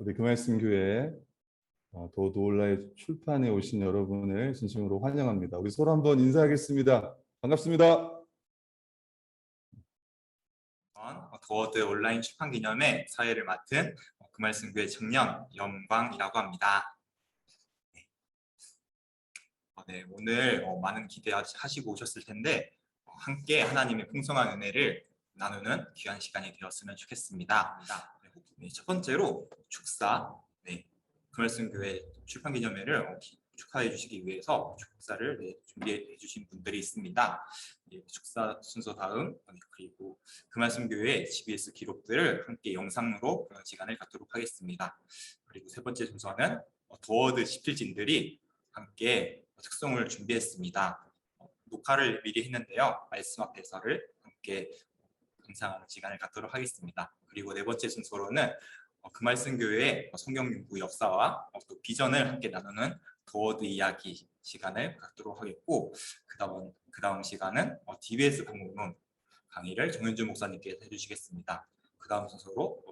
우리 금말씀 교회 도도 온라인 출판에 오신 여러분을 진심으로 환영합니다. 우리 서로 한번 인사하겠습니다. 반갑습니다. 도어드 온라인 출판 기념회 사회를 맡은 금말씀 교회 청년 염광이라고 합니다. 네, 오늘 많은 기대하시고 오셨을 텐데 함께 하나님의 풍성한 은혜를 나누는 귀한 시간이 되었으면 좋겠습니다. 네, 첫 번째로 축사, 금말씀 교회 출판 기념회를 축하해 주시기 위해서 축사를 준비해 주신 분들이 있습니다. 축사 순서 다음 그리고 금말씀 교회 GBS 기록들을 함께 영상으로 보는 시간을 갖도록 하겠습니다. 그리고 세 번째 순서는 도어드 집필진들이 함께 특송을 준비했습니다. 녹화를 미리 했는데요. 말씀 앞에서를 함께 감상하는 시간을 갖도록 하겠습니다. 그리고 네 번째 순서로는 금말씀 교회의 성경 연구 역사와 또 비전을 함께 나누는 도어드 이야기 시간을 갖도록 하겠고, 그 다음 시간은 DBS 강론론 강의를 정현주 목사님께서 해주시겠습니다. 그 다음 순서로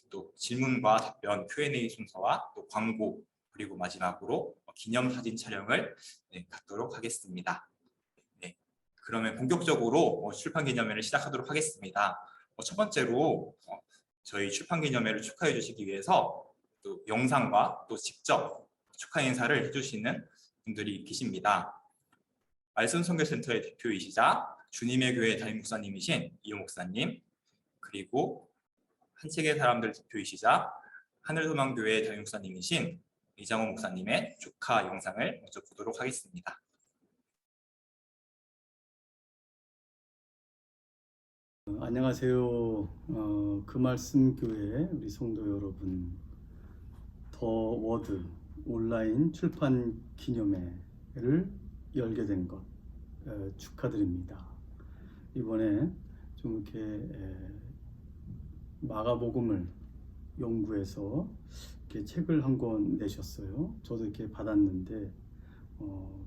또 질문과 답변 Q&A 순서와 또 광고, 그리고 마지막으로 기념사진 촬영을 갖도록 하겠습니다. 네, 그러면 본격적으로 출판 기념회를 시작하도록 하겠습니다. 첫 번째로 저희 출판 기념회를 축하해 주시기 위해서 또 영상과 또 직접 축하 인사를 해주시는 분들이 계십니다. 말씀 선교센터의 대표이시자 주님의 교회 담임 목사님이신 이호 목사님, 그리고 한책의 사람들 대표이시자 하늘소망교회 담임 목사님이신 이장호 목사님의 축하 영상을 먼저 보도록 하겠습니다. 안녕하세요. 금말씀 교회 우리 성도 여러분, 더 워드 온라인 출판 기념회를 열게 된 것 축하드립니다. 이번에 좀 이렇게 마가복음을 연구해서 이렇게 책을 한 권 내셨어요. 저도 이렇게 받았는데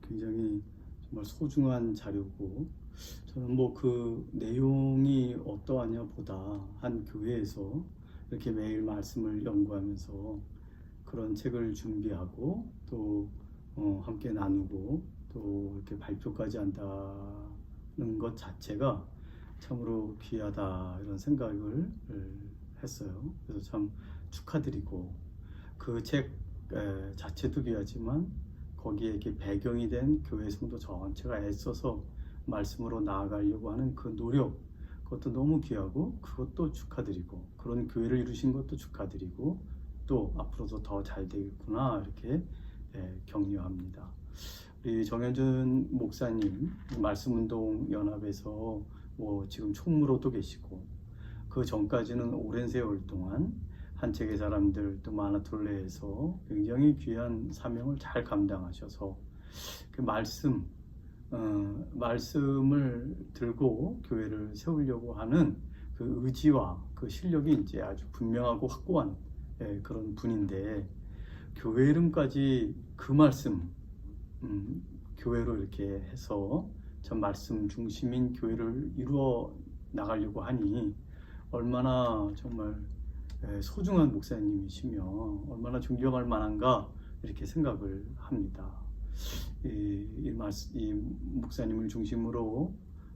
굉장히 정말 소중한 자료고, 저는 뭐 그 내용이 어떠하냐 보다 한 교회에서 이렇게 매일 말씀을 연구하면서 그런 책을 준비하고 또 함께 나누고 또 이렇게 발표까지 한다는 것 자체가 참으로 귀하다, 이런 생각을 했어요. 그래서 참 축하드리고, 그 책 자체도 귀하지만 거기에 이렇게 배경이 된 교회 성도 전체가 애써서 말씀으로 나아가려고 하는 그 노력, 그것도 너무 귀하고 그것도 축하드리고, 그런 교회를 이루신 것도 축하드리고, 또 앞으로도 더 잘 되겠구나 이렇게 격려합니다. 우리 정현준 목사님 말씀운동 연합에서 뭐 지금 총무로도 계시고, 그 전까지는 오랜 세월 동안 한책의 사람들 또 마나톨레에서 굉장히 귀한 사명을 잘 감당하셔서 그 말씀을 들고 교회를 세우려고 하는 그 의지와 그 실력이 이제 아주 분명하고 확고한 그런 분인데, 교회 이름까지 그 말씀 교회로 이렇게 해서 참 말씀 중심인 교회를 이루어 나가려고 하니 얼마나 정말 소중한 목사님이시며 얼마나 존경할 만한가 이렇게 생각을 합니다. 이 목사님을 중심으로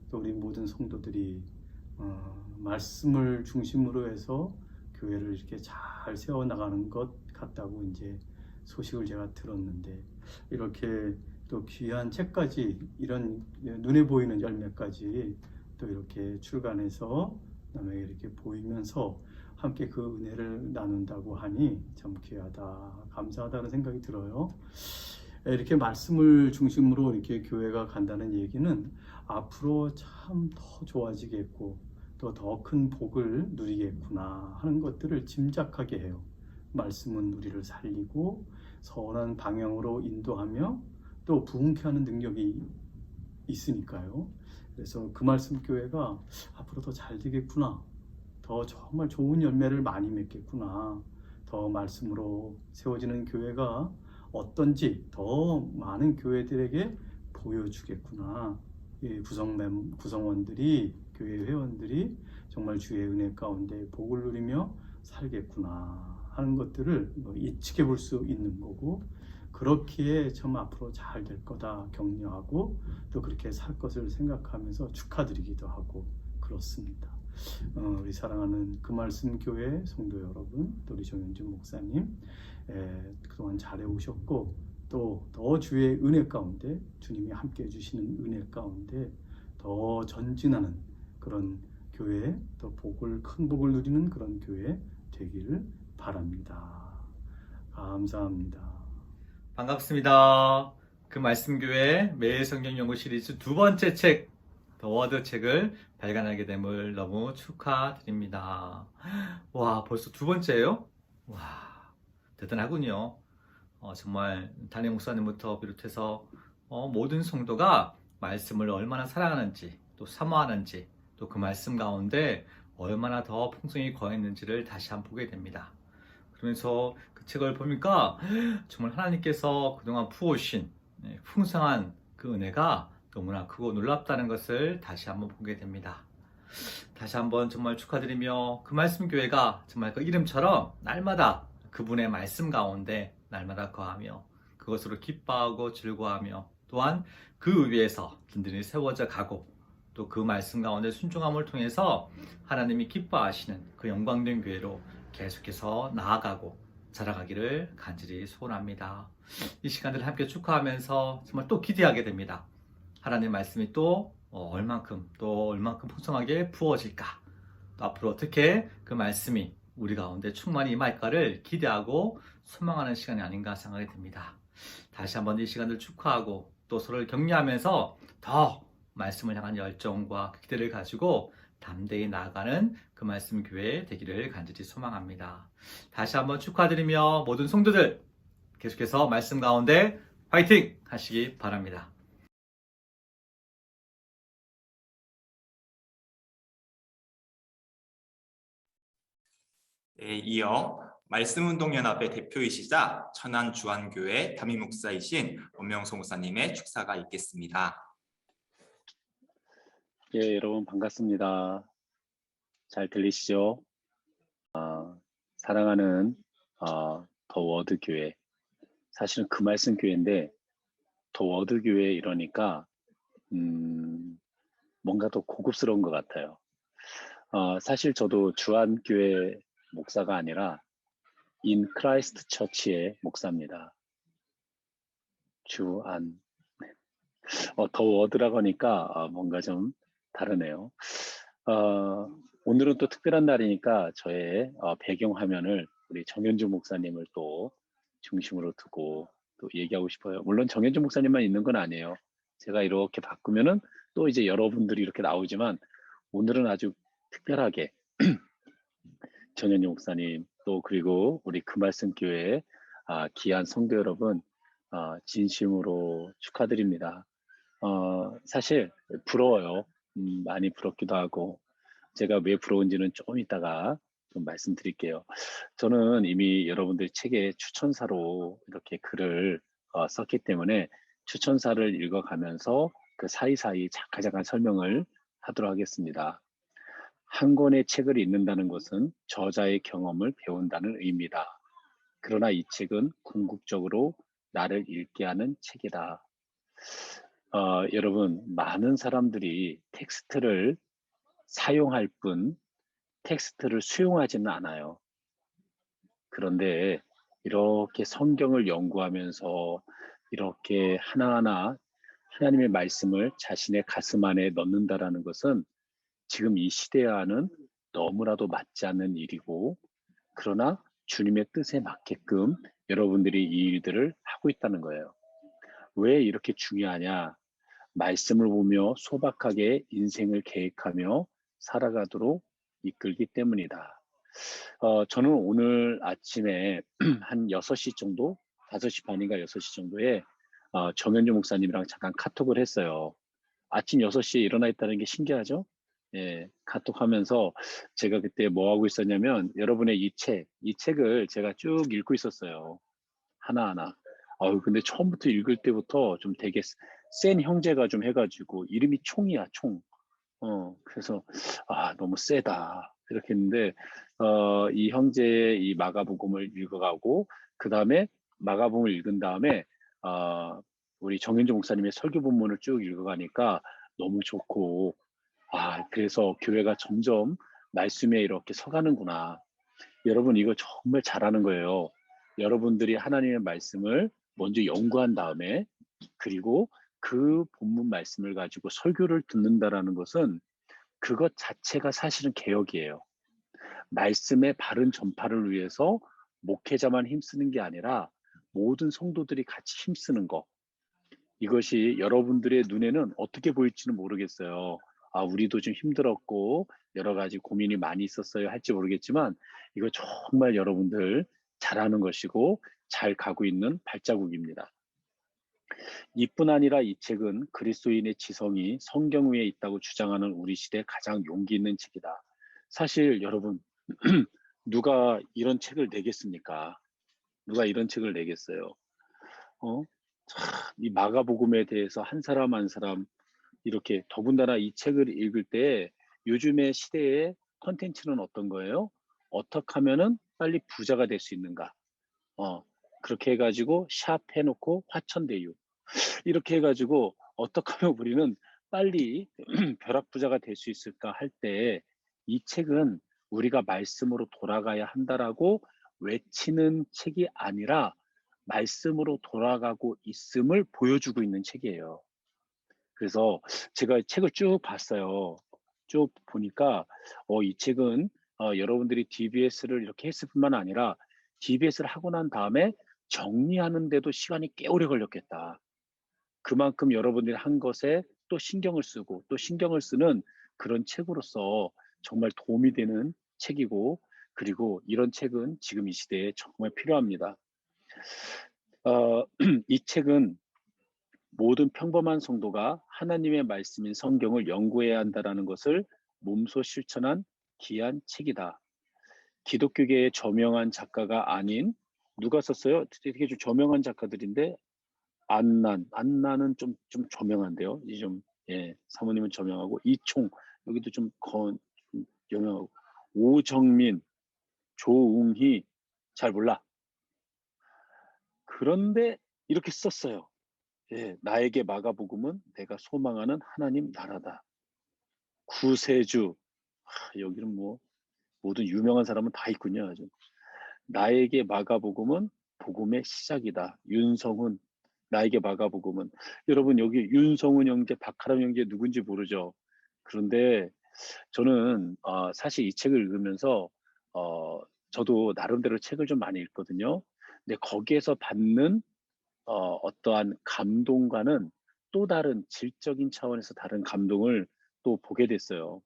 또 우리 모든 성도들이 말씀을 중심으로 해서 교회를 이렇게 잘 세워나가는 것 같다고 이제 소식을 제가 들었는데, 이렇게 또 귀한 책까지, 이런 눈에 보이는 열매까지 또 이렇게 출간해서 남에게 이렇게 보이면서 함께 그 은혜를 나눈다고 하니 참 귀하다, 감사하다는 생각이 들어요. 이렇게 말씀을 중심으로 이렇게 교회가 간다는 얘기는 앞으로 참 더 좋아지겠고 또 더 큰 복을 누리겠구나 하는 것들을 짐작하게 해요. 말씀은 우리를 살리고 선한 방향으로 인도하며 또 부흥케 하는 능력이 있으니까요. 그래서 그 말씀 교회가 앞으로 더 잘 되겠구나, 더 정말 좋은 열매를 많이 맺겠구나, 더 말씀으로 세워지는 교회가 어떤지 더 많은 교회들에게 보여주겠구나, 구성원들이, 교회 회원들이 정말 주의 은혜 가운데 복을 누리며 살겠구나 하는 것들을 예측해 볼 수 있는 거고, 그렇기에 참 앞으로 잘 될 거다 격려하고 또 그렇게 살 것을 생각하면서 축하드리기도 하고 그렇습니다. 우리 사랑하는 그 말씀 교회 성도 여러분, 또 우리 정현준 목사님, 그동안 잘해 오셨고 또 더 주의 은혜 가운데, 주님이 함께 해주시는 은혜 가운데 더 전진하는 그런 교회, 또 큰 복을 누리는 그런 교회 되기를 바랍니다. 감사합니다. 반갑습니다. 그 말씀교회 매일 성경 연구 시리즈 두 번째 책, 더 워드 책을 발간하게 됨을 너무 축하드립니다. 와, 벌써 두 번째예요? 와, 대단하군요. 정말 담임 목사님부터 비롯해서 모든 성도가 말씀을 얼마나 사랑하는지, 또 사모하는지, 또 그 말씀 가운데 얼마나 더 풍성히 거했는지를 다시 한번 보게 됩니다. 그러면서 그 책을 보니까 정말 하나님께서 그동안 부어오신 풍성한 그 은혜가 너무나 크고 놀랍다는 것을 다시 한번 보게 됩니다. 다시 한번 정말 축하드리며, 그 말씀 교회가 정말 그 이름처럼 날마다 그분의 말씀 가운데 날마다 거하며 그것으로 기뻐하고 즐거워하며, 또한 그 위에서 든든히 세워져 가고, 또 그 말씀 가운데 순종함을 통해서 하나님이 기뻐하시는 그 영광된 교회로 계속해서 나아가고 자라가기를 간절히 소원합니다. 이 시간들을 함께 축하하면서 정말 또 기대하게 됩니다. 하나님의 말씀이 또 얼만큼 풍성하게 부어질까, 또 앞으로 어떻게 그 말씀이 우리 가운데 충만히 임할까를 기대하고 소망하는 시간이 아닌가 생각이 듭니다. 다시 한번 이 시간을 축하하고 또 서로를 격려하면서 더 말씀을 향한 열정과 기대를 가지고 담대히 나아가는 그 말씀 교회 되기를 간절히 소망합니다. 다시 한번 축하드리며 모든 성도들 계속해서 말씀 가운데 화이팅 하시기 바랍니다. 네, 이어 말씀운동연합의 대표이시자 천안주안교회 담임 목사이신 원명소 목사님의 축사가 있겠습니다. 예, 여러분 반갑습니다. 잘 들리시죠? 사랑하는 더 워드 교회, 사실은 그 말씀 교회인데 더 워드 교회 이러니까 뭔가 더 고급스러운 것 같아요. 사실 저도 주안교회 목사가 아니라 인 크라이스트 처치의 목사입니다. 주안. 더 워드라고 하니까 뭔가 좀 다르네요. 오늘은 또 특별한 날이니까 저의 배경 화면을 우리 정현주 목사님을 또 중심으로 두고 또 얘기하고 싶어요. 물론 정현주 목사님만 있는 건 아니에요. 제가 이렇게 바꾸면은 또 이제 여러분들이 이렇게 나오지만 오늘은 아주 특별하게 정현주 목사님, 또 그리고 우리 그 말씀 교회 귀한 성도 여러분 진심으로 축하드립니다. 사실 부러워요. 많이 부럽기도 하고, 제가 왜 부러운지는 좀 이따가 좀 말씀드릴게요. 저는 이미 여러분들 책에 추천사로 이렇게 글을 썼기 때문에 추천사를 읽어가면서 그 사이사이 잠깐 설명을 하도록 하겠습니다. 한 권의 책을 읽는다는 것은 저자의 경험을 배운다는 의미다. 그러나 이 책은 궁극적으로 나를 읽게 하는 책이다. 여러분, 많은 사람들이 텍스트를 사용할 뿐 텍스트를 수용하지는 않아요. 그런데 이렇게 성경을 연구하면서 이렇게 하나하나 하나님의 말씀을 자신의 가슴 안에 넣는다라는 것은 지금 이 시대와는 너무나도 맞지 않는 일이고, 그러나 주님의 뜻에 맞게끔 여러분들이 이 일들을 하고 있다는 거예요. 왜 이렇게 중요하냐? 말씀을 보며 소박하게 인생을 계획하며 살아가도록 이끌기 때문이다. 저는 오늘 아침에 한 6시 정도, 5시 반인가 6시 정도에 정현주 목사님이랑 잠깐 카톡을 했어요. 아침 6시에 일어나 있다는 게 신기하죠? 예, 카톡하면서 제가 그때 뭐 하고 있었냐면 여러분의 이 책을 제가 쭉 읽고 있었어요. 하나하나. 근데 처음부터 읽을 때부터 좀 되게 센 형제가 좀 해가지고 이름이 총이야, 총. 그래서 너무 세다. 이렇게 했는데 이 형제의 이 마가복음을 읽어가고 그 다음에 마가복음을 읽은 다음에 우리 정현주 목사님의 설교 본문을 쭉 읽어가니까 너무 좋고 그래서 교회가 점점 말씀에 이렇게 서가는구나. 여러분 이거 정말 잘하는 거예요. 여러분들이 하나님의 말씀을 먼저 연구한 다음에 그리고 그 본문 말씀을 가지고 설교를 듣는다라는 것은 그것 자체가 사실은 개혁이에요. 말씀의 바른 전파를 위해서 목회자만 힘쓰는 게 아니라 모든 성도들이 같이 힘쓰는 거. 이것이 여러분들의 눈에는 어떻게 보일지는 모르겠어요. 우리도 좀 힘들었고 여러 가지 고민이 많이 있었어요 할지 모르겠지만 이거 정말 여러분들 잘하는 것이고 잘 가고 있는 발자국입니다. 이뿐 아니라 이 책은 그리스도인의 지성이 성경 위에 있다고 주장하는 우리 시대 가장 용기 있는 책이다. 사실 여러분 누가 이런 책을 내겠습니까? 누가 이런 책을 내겠어요? 이 마가복음에 대해서 한 사람 한 사람 이렇게 더군다나 이 책을 읽을 때 요즘의 시대의 컨텐츠는 어떤 거예요? 어떻게 하면은 빨리 부자가 될 수 있는가? 그렇게 해가지고 샵 해놓고 화천대유 이렇게 해가지고 어떻게 하면 우리는 빨리 벼락부자가 될 수 있을까 할 때 이 책은 우리가 말씀으로 돌아가야 한다라고 외치는 책이 아니라 말씀으로 돌아가고 있음을 보여주고 있는 책이에요. 그래서 제가 책을 쭉 봤어요. 쭉 보니까 이 책은 여러분들이 DBS를 이렇게 했을 뿐만 아니라 DBS를 하고 난 다음에 정리하는데도 시간이 꽤 오래 걸렸겠다. 그만큼 여러분들이 한 것에 또 신경을 쓰고 또 신경을 쓰는 그런 책으로서 정말 도움이 되는 책이고 그리고 이런 책은 지금 이 시대에 정말 필요합니다. 이 책은 모든 평범한 성도가 하나님의 말씀인 성경을 연구해야 한다는 것을 몸소 실천한 귀한 책이다. 기독교계의 저명한 작가가 아닌 누가 썼어요? 되게 좀 저명한 작가들인데 안나는 좀 저명한데요. 사모님은 저명하고 이총 여기도 좀 유명하고 오정민, 조웅희 잘 몰라. 그런데 이렇게 썼어요. 나에게 마가복음은 내가 소망하는 하나님 나라다. 구세주 여기는 뭐 모든 유명한 사람은 다 있군요. 아주. 나에게 마가복음은 복음의 시작이다. 윤성훈 나에게 마가복음은 여러분 여기 윤성훈 형제, 박하람 형제 누군지 모르죠. 그런데 저는 사실 이 책을 읽으면서 저도 나름대로 책을 좀 많이 읽거든요. 근데 거기에서 받는 어떠한 감동과는 또 다른 질적인 차원에서 다른 감동을 또 보게 됐어요.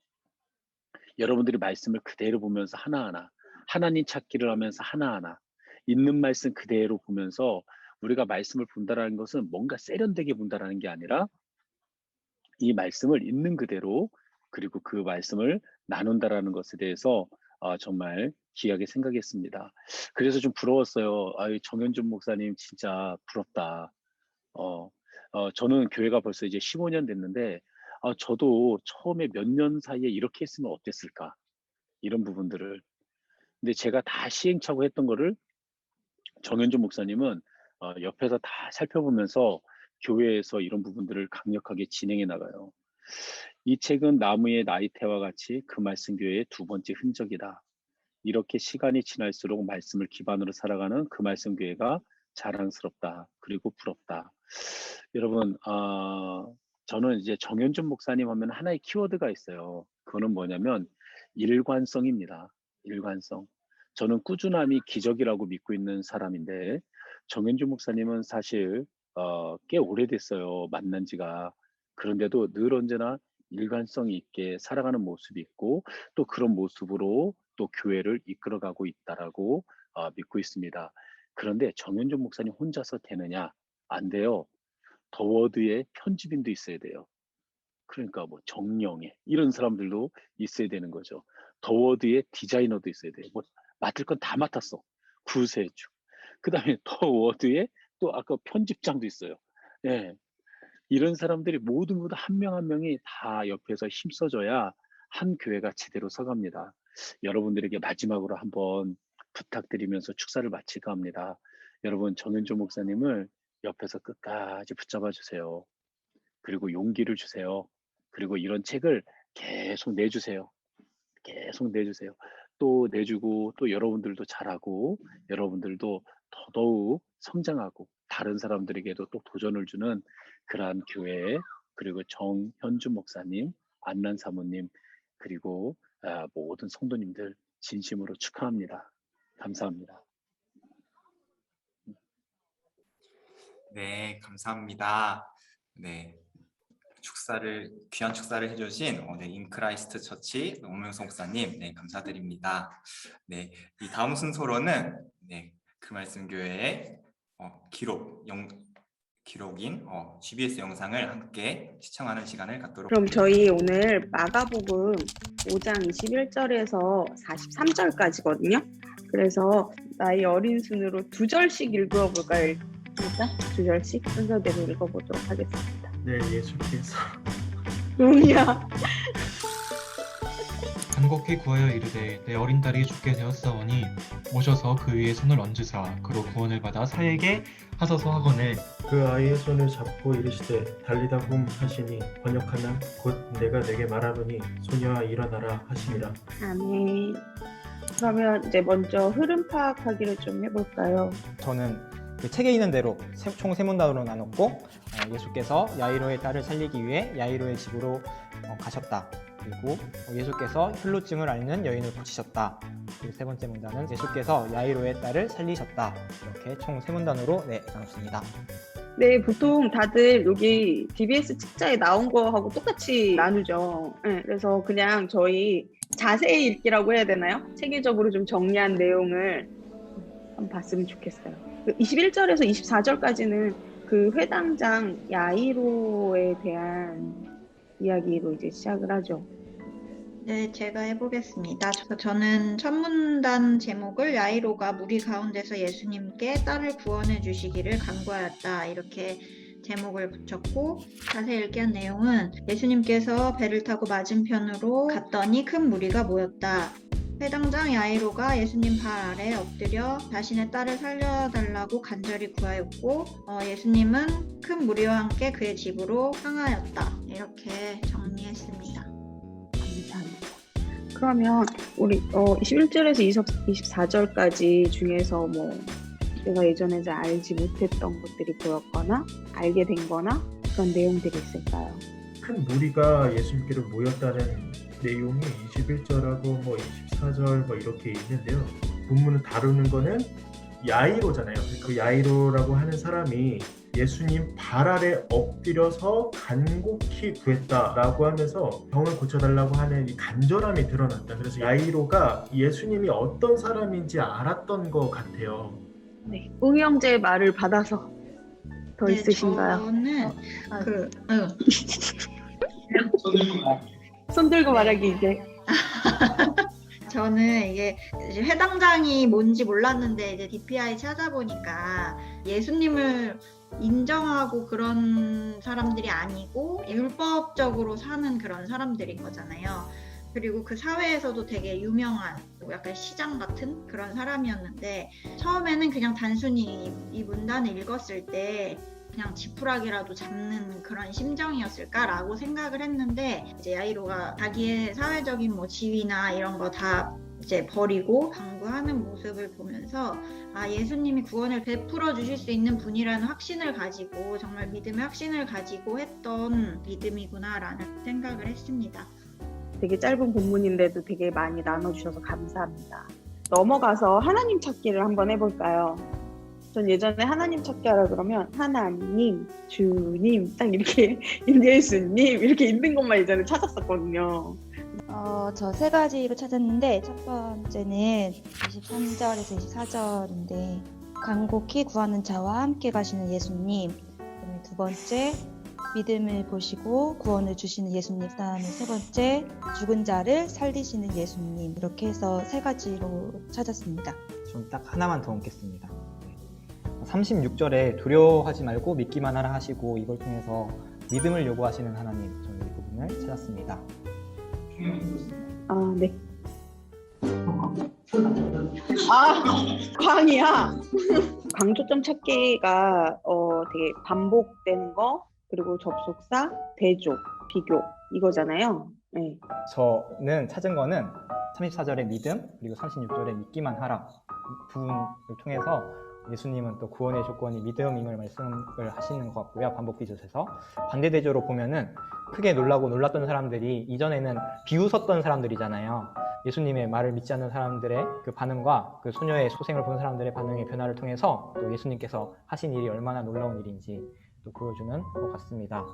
여러분들이 말씀을 그대로 보면서 하나하나 하나님 찾기를 하면서 하나하나 있는 말씀 그대로 보면서 우리가 말씀을 본다라는 것은 뭔가 세련되게 본다라는 게 아니라 이 말씀을 있는 그대로 그리고 그 말씀을 나눈다라는 것에 대해서 정말 귀하게 생각했습니다. 그래서 좀 부러웠어요. 정현준 목사님 진짜 부럽다. 저는 교회가 벌써 이제 15년 됐는데 저도 처음에 몇 년 사이에 이렇게 했으면 어땠을까 이런 부분들을 근데 제가 다 시행착오 했던 거를 정현준 목사님은 옆에서 다 살펴보면서 교회에서 이런 부분들을 강력하게 진행해 나가요. 이 책은 나무의 나이테와 같이 그 말씀 교회의 두 번째 흔적이다. 이렇게 시간이 지날수록 말씀을 기반으로 살아가는 그 말씀 교회가 자랑스럽다. 그리고 부럽다. 여러분, 저는 이제 정현준 목사님 하면 하나의 키워드가 있어요. 그거는 뭐냐면 일관성입니다. 일관성. 저는 꾸준함이 기적이라고 믿고 있는 사람인데 정현준 목사님은 사실 꽤 오래됐어요. 만난 지가. 그런데도 늘 언제나 일관성이 있게 살아가는 모습이 있고 또 그런 모습으로 또 교회를 이끌어가고 있다라고 믿고 있습니다. 그런데 정현준 목사님 혼자서 되느냐? 안 돼요. 더워드의 편집인도 있어야 돼요. 그러니까 뭐 정영애 이런 사람들도 있어야 되는 거죠. 더워드의 디자이너도 있어야 돼요. 뭐 맡을 건 다 맡았어. 구세주. 그다음에 더워드의 또 아까 편집장도 있어요. 예. 이런 사람들이 모두 한 명 한 명이 다 옆에서 힘써줘야 한 교회가 제대로 서갑니다. 여러분들에게 마지막으로 한번 부탁드리면서 축사를 마칠까 합니다. 여러분, 정현주 목사님을 옆에서 끝까지 붙잡아 주세요. 그리고 용기를 주세요. 그리고 이런 책을 계속 내주세요. 계속 내주세요. 또 내주고 또 여러분들도 잘하고 여러분들도 더더욱 성장하고 다른 사람들에게도 또 도전을 주는 그러한 교회, 그리고 정현주 목사님, 안난 사모님, 그리고 모든 성도님들 진심으로 축하합니다. 감사합니다. 네, 감사합니다. 네, 귀한 축사를 해주신 네, 인크라이스트 처치 오명성 목사님, 네, 감사드립니다. 네, 이 다음 순서로는 네, 그 말씀 교회의 기록인 GBS 영상을 함께 시청하는 시간을 갖도록 그럼 저희 오늘 마가복음 5장 21절에서 43절까지거든요. 그래서 나이 어린 순으로 2절씩 읽어볼까요? 일단 2절씩 순서대로 읽어보도록 하겠습니다. 네, 예수께서 뭐야? 간곡히 구하여 이르되 내 어린 딸이 죽게 되었사오니 오셔서 그 위에 손을 얹으사 그로 구원을 받아 사에게 하소서 하거늘 그 아이의 손을 잡고 이르시되 달리다 봄 하시니 번역하면 곧 내가 내게 말하노니 소녀아 일어나라 하시니라. 아멘. 그러면 이제 먼저 흐름 파악하기를 좀 해볼까요? 저는 그 책에 있는 대로 총 세 문단으로 나눴고 예수께서 야이로의 딸을 살리기 위해 야이로의 집으로 가셨다. 그리고 예수께서 혈루증을 앓는 여인을 고치셨다. 그리고 세 번째 문단은 예수께서 야이로의 딸을 살리셨다. 이렇게 총 세 문단으로 나눴습니다. 네, 보통 다들 여기 DBS 책자에 나온 거하고 똑같이 나누죠. 네, 그래서 그냥 저희 자세히 읽기라고 해야 되나요? 체계적으로 좀 정리한 내용을 한번 봤으면 좋겠어요. 21절에서 24절까지는 그 회당장 야이로에 대한 이야기로 이제 시작을 하죠. 네, 제가 해보겠습니다. 저는 첫 문단 제목을 야이로가 무리 가운데서 예수님께 딸을 구원해 주시기를 간구하였다. 이렇게 제목을 붙였고 자세히 읽기한 내용은 예수님께서 배를 타고 맞은편으로 갔더니 큰 무리가 모였다. 회당장 야이로가 예수님 발 아래 엎드려 자신의 딸을 살려달라고 간절히 구하였고 예수님은 큰 무리와 함께 그의 집으로 향하였다. 이렇게 정리했습니다. 감사합니다. 그러면 우리 21절에서 24절까지 중에서 뭐 내가 예전에 잘 알지 못했던 것들이 보였거나 알게 된 거나 그런 내용들이 있을까요? 큰 무리가 예수님께로 모였다는 내용이 21절하고 뭐 24절 뭐 이렇게 있는데요. 본문을 다루는 거는 야이로잖아요. 그 야이로라고 하는 사람이 예수님 발 아래 엎드려서 간곡히 구했다라고 하면서 병을 고쳐달라고 하는 이 간절함이 드러났다. 그래서 야이로가 예수님이 어떤 사람인지 알았던 것 같아요. 네, 웅이 형제의 말을 받아서 더 있으신가요? 저는 손 들고 말하기 이제. 저는 이게 회당장이 뭔지 몰랐는데 이제 DPI 찾아보니까 예수님을 인정하고 그런 사람들이 아니고 율법적으로 사는 그런 사람들인 거잖아요. 그리고 그 사회에서도 되게 유명한 약간 시장 같은 그런 사람이었는데 처음에는 그냥 단순히 이 문단을 읽었을 때 그냥 지푸라기라도 잡는 그런 심정이었을까라고 생각을 했는데 이제 야이로가 자기의 사회적인 뭐 지위나 이런 거 다 이제 버리고 강구하는 모습을 보면서 예수님이 구원을 베풀어 주실 수 있는 분이라는 확신을 가지고 정말 믿음의 확신을 가지고 했던 믿음이구나라는 생각을 했습니다. 되게 짧은 본문인데도 되게 많이 나눠주셔서 감사합니다. 넘어가서 하나님 찾기를 한번 해볼까요? 전 예전에 하나님 찾기 하라 그러면 하나님, 주님 딱 이렇게 예수님 이렇게 있는 것만 예전에 찾았었거든요. 저 세 가지로 찾았는데 첫 번째는 23절에서 24절인데 간곡히 구하는 자와 함께 가시는 예수님, 그다음에 두 번째 믿음을 보시고 구원을 주시는 예수님, 그다음에 세 번째 죽은 자를 살리시는 예수님, 이렇게 해서 세 가지로 찾았습니다. 좀 딱 하나만 더 얹겠습니다. 36절에 두려워하지 말고 믿기만 하라 하시고 이걸 통해서 믿음을 요구하시는 하나님, 저는 이 부분을 찾았습니다. 네. 아, 광이야. 강조점 찾기가 되게 반복되는 거, 그리고 접속사, 대조, 비교 이거잖아요. 네. 저는 찾은 거는 34절의 믿음 그리고 36절의 믿기만 하라 이 부분을 통해서 예수님은 또 구원의 조건이 믿음임을 말씀을 하시는 것 같고요. 반복 기조에서 반대대조로 보면은 크게 놀라고 놀랐던 사람들이 이전에는 비웃었던 사람들이잖아요. 예수님의 말을 믿지 않는 사람들의 그 반응과 그 소녀의 소생을 본 사람들의 반응의 변화를 통해서 또 예수님께서 하신 일이 얼마나 놀라운 일인지 또 보여주는 것 같습니다.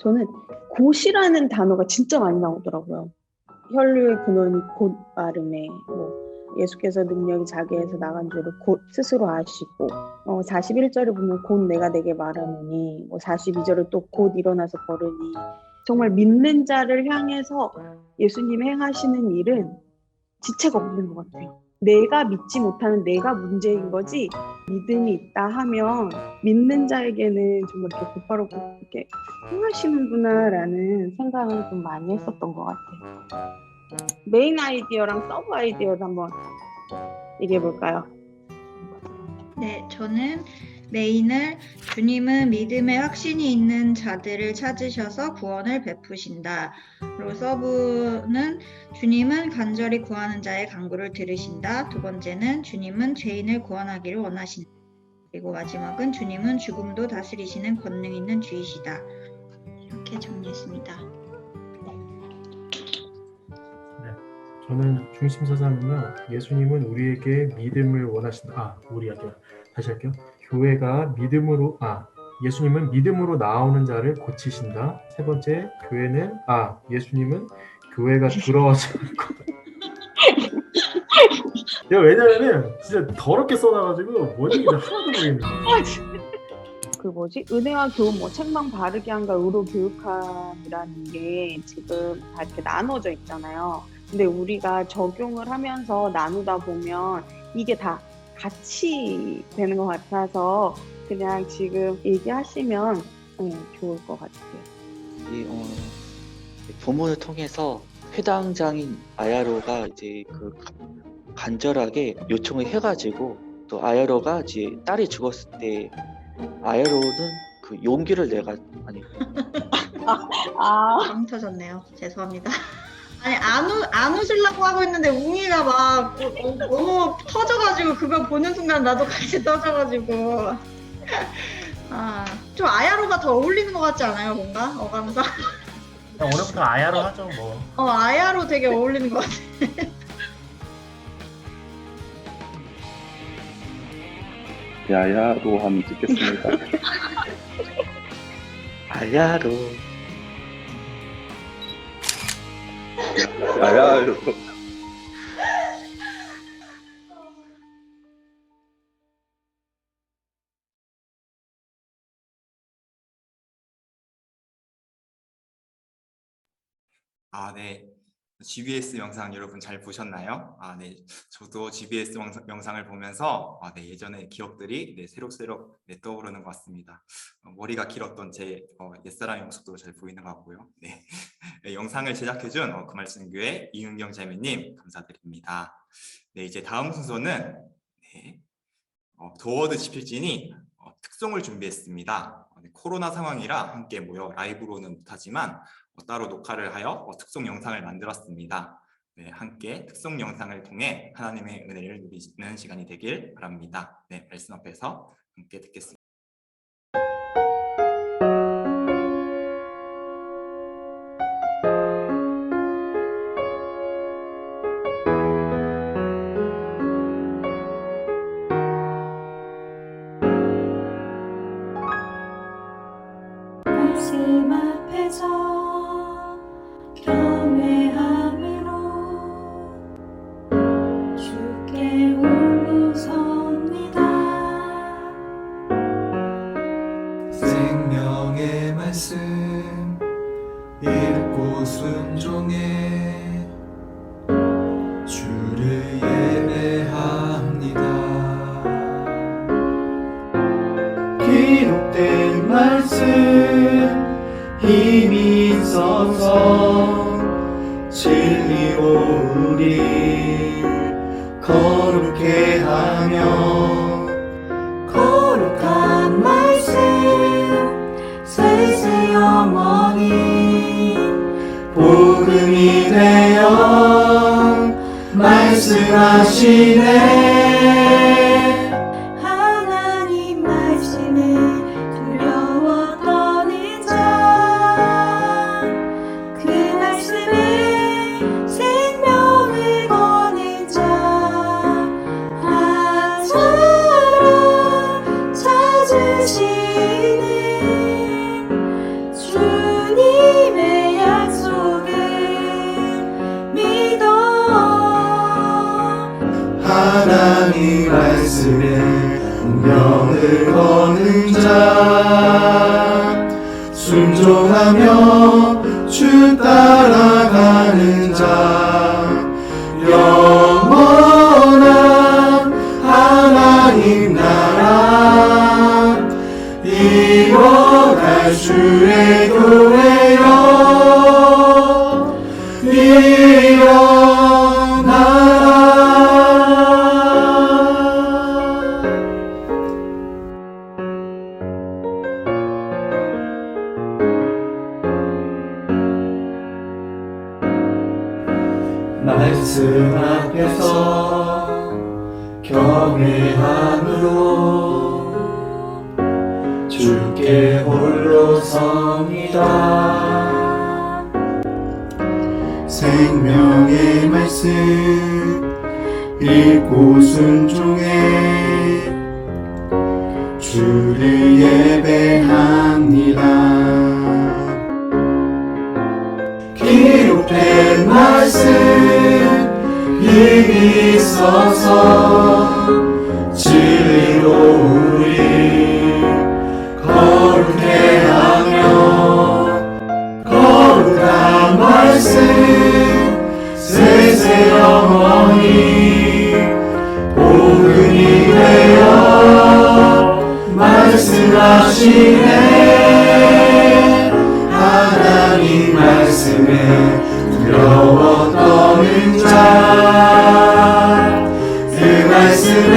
저는 곧이라는 단어가 진짜 많이 나오더라고요. 혈류의 근원이 곧 마름에, 예수께서 능력이 자기에서 나간 줄을 곧 스스로 아시고, 41절에 보면 곧 내가 내게 말하노니, 42절에 또 곧 일어나서 걸으니, 정말 믿는 자를 향해서 예수님이 행하시는 일은 지체가 없는 것 같아요. 내가 믿지 못하는 내가 문제인 거지, 믿음이 있다 하면 믿는 자에게는 정말 이렇게 곧바로 이렇게 행하시는구나라는 생각을 좀 많이 했었던 것 같아요. 메인 아이디어랑 서브 아이디어를 한번 얘기해 볼까요? 네, 저는 메인을 주님은 믿음에 확신이 있는 자들을 찾으셔서 구원을 베푸신다. 그리고 서브는 주님은 간절히 구하는 자의 간구를 들으신다. 두 번째는 주님은 죄인을 구원하기를 원하신다. 그리고 마지막은 주님은 죽음도 다스리시는 권능 있는 주이시다. 이렇게 정리했습니다. 저는 중심 사상은요. 예수님은 우리에게 믿음을 원하신다. 다시 할게요. 교회가 예수님은 믿음으로 나오는 자를 고치신다. 세 번째, 예수님은 교회가 부러워서 내가 왜냐면은 진짜 더럽게 써놔가지고 뭔지 하나도 모르겠네. 은혜와 교훈, 책망 바르게 함과 의로 교육함이라는 게 지금 다 이렇게 나눠져 있잖아요. 근데 우리가 적용을 하면서 나누다 보면 이게 다 같이 되는 것 같아서 그냥 지금 얘기하시면 좋을 것 같아요. 본문을 통해서 회당장인 아야로가 이제 그 간절하게 요청을 해가지고 또 아야로가 이제 딸이 죽었을 때 아야로는 그 용기를 빵 터졌네요. 죄송합니다. 아니 안 웃으려고 하고 있는데 웅이가 막 너무 터져가지고 그거 보는 순간 나도 같이 터져가지고 좀 아야로가 더 어울리는 것 같지 않아요? 뭔가 어감상 오늘부터 아야로 하죠 뭐. 아야로 되게 어울리는 것 같아. 야야로 한번 찍겠습니다. 아야로. 야야로. 네. GBS 영상 여러분 잘 보셨나요? 네. 저도 GBS 영상을 보면서 예전의 기억들이 새록새록 떠오르는 것 같습니다. 머리가 길었던 제 옛사람의 모습도 잘 보이는 것 같고요. 네. 영상을 제작해준 그말씀교회 이은경 자매님 감사드립니다. 네, 이제 다음 순서는 더워드 집필진이 특송을 준비했습니다. 코로나 상황이라 함께 모여 라이브로는 못하지만 따로 녹화를 하여 특송 영상을 만들었습니다. 네, 함께 특송 영상을 통해 하나님의 은혜를 누리는 시간이 되길 바랍니다. 네, 말씀 앞에서 함께 듣겠습니다. 말씀 앞에서 경외함으로 주께 올무섭니다. 생명의 말씀 읽고 순종해 주를 예배합니다. 기록된 말씀 힘이 있어서 진리로 우리 거룩해 하며 거룩한 말씀 세세 영원히 복음이 되어 말씀하시네. 하나님 말씀에 두려워 떠는 자 그 말씀에 생명을 거는 자 한 사람 찾으시는 주님의 약속을 믿어 하나님 말씀에 운명을 거는 자 순종하며 주 따라가는 자 영원한 하나님 나라 이뤄갈 주의 교회여 일어나라. 말씀 앞에서 경외함으로 주께 홀로 섭니다. 생명의 말씀 읽고 순종해 주를 예배합니다. 기록된 말씀 힘이 있어서 진리로 우리 거룩해 하며 거룩한 말씀 세세 영원히 복음이 되어 말씀하시네. 하나님 말씀에 두려워 떠는 자 그 말씀에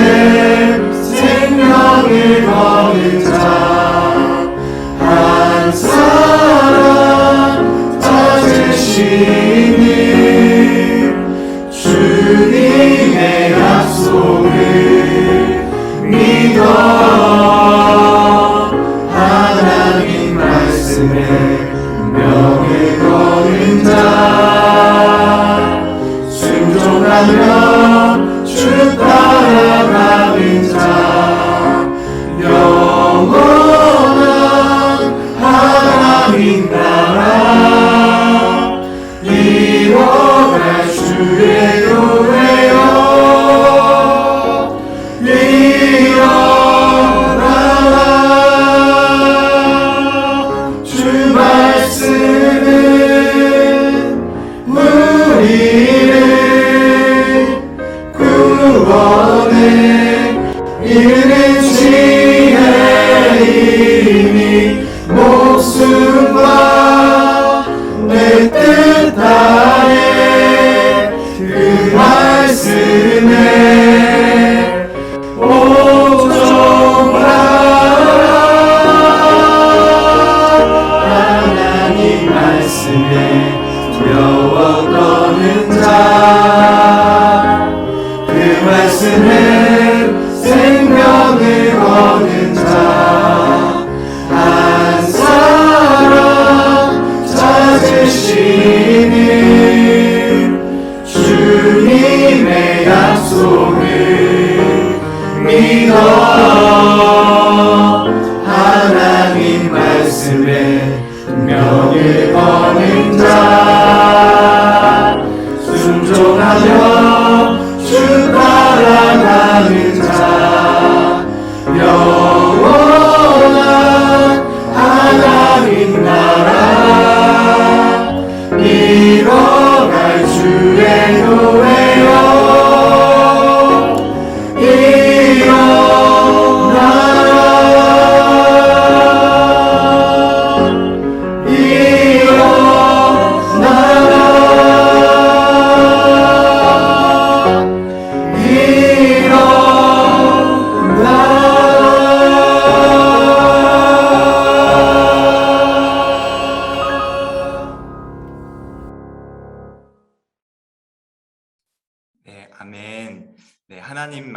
생명을 거는 자 한 사람 찾으시는 주님의 약속을 믿어 하나님 말씀에 운명을 거는 자 순종하며 주 따라가는 자 영원한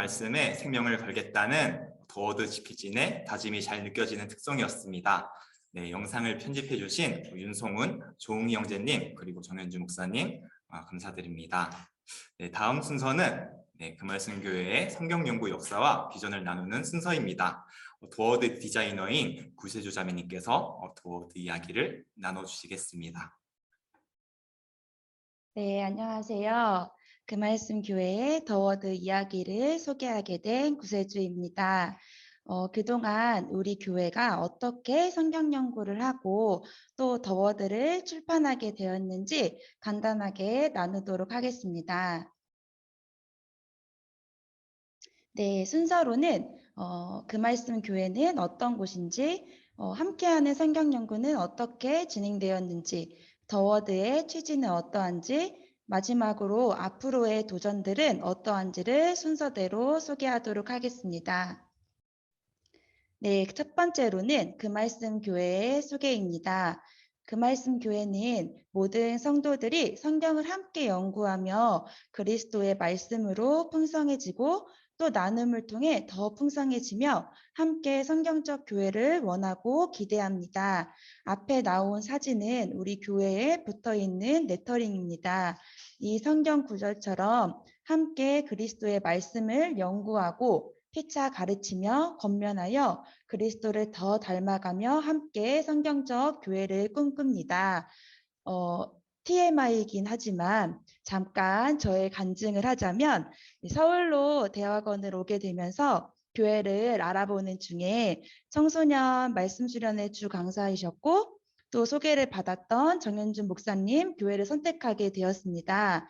말씀에 생명을 걸겠다는 더워드 지키진의 다짐이 잘 느껴지는 특성이었습니다. 네, 영상을 편집해 주신 윤송훈, 조웅희 형제님, 그리고 정현주 목사님 감사드립니다. 네, 다음 순서는 금말씀교회의 성경연구 역사와 비전을 나누는 순서입니다. 더워드 디자이너인 구세주 자매님께서 더워드 이야기를 나눠주시겠습니다. 네, 안녕하세요. 금말씀 교회의 더워드 이야기를 소개하게 된 구세주입니다. 그동안 우리 교회가 어떻게 성경 연구를 하고 또 더워드를 출판하게 되었는지 간단하게 나누도록 하겠습니다. 네, 순서로는 금말씀 교회는 어떤 곳인지, 함께하는 성경 연구는 어떻게 진행되었는지, 더워드의 취지는 어떠한지, 마지막으로 앞으로의 도전들은 어떠한지를 순서대로 소개하도록 하겠습니다. 네, 첫 번째로는 금말씀 교회의 소개입니다. 금말씀 교회는 모든 성도들이 성경을 함께 연구하며 그리스도의 말씀으로 풍성해지고 또 나눔을 통해 더 풍성해지며 함께 성경적 교회를 원하고 기대합니다. 앞에 나온 사진은 우리 교회에 붙어있는 레터링입니다. 이 성경 구절처럼 함께 그리스도의 말씀을 연구하고 피차 가르치며 권면하여 그리스도를 더 닮아가며 함께 성경적 교회를 꿈꿉니다. TMI이긴 하지만 잠깐 저의 간증을 하자면 서울로 대학원을 오게 되면서 교회를 알아보는 중에 청소년 말씀 수련회 주 강사이셨고 또 소개를 받았던 정현준 목사님 교회를 선택하게 되었습니다.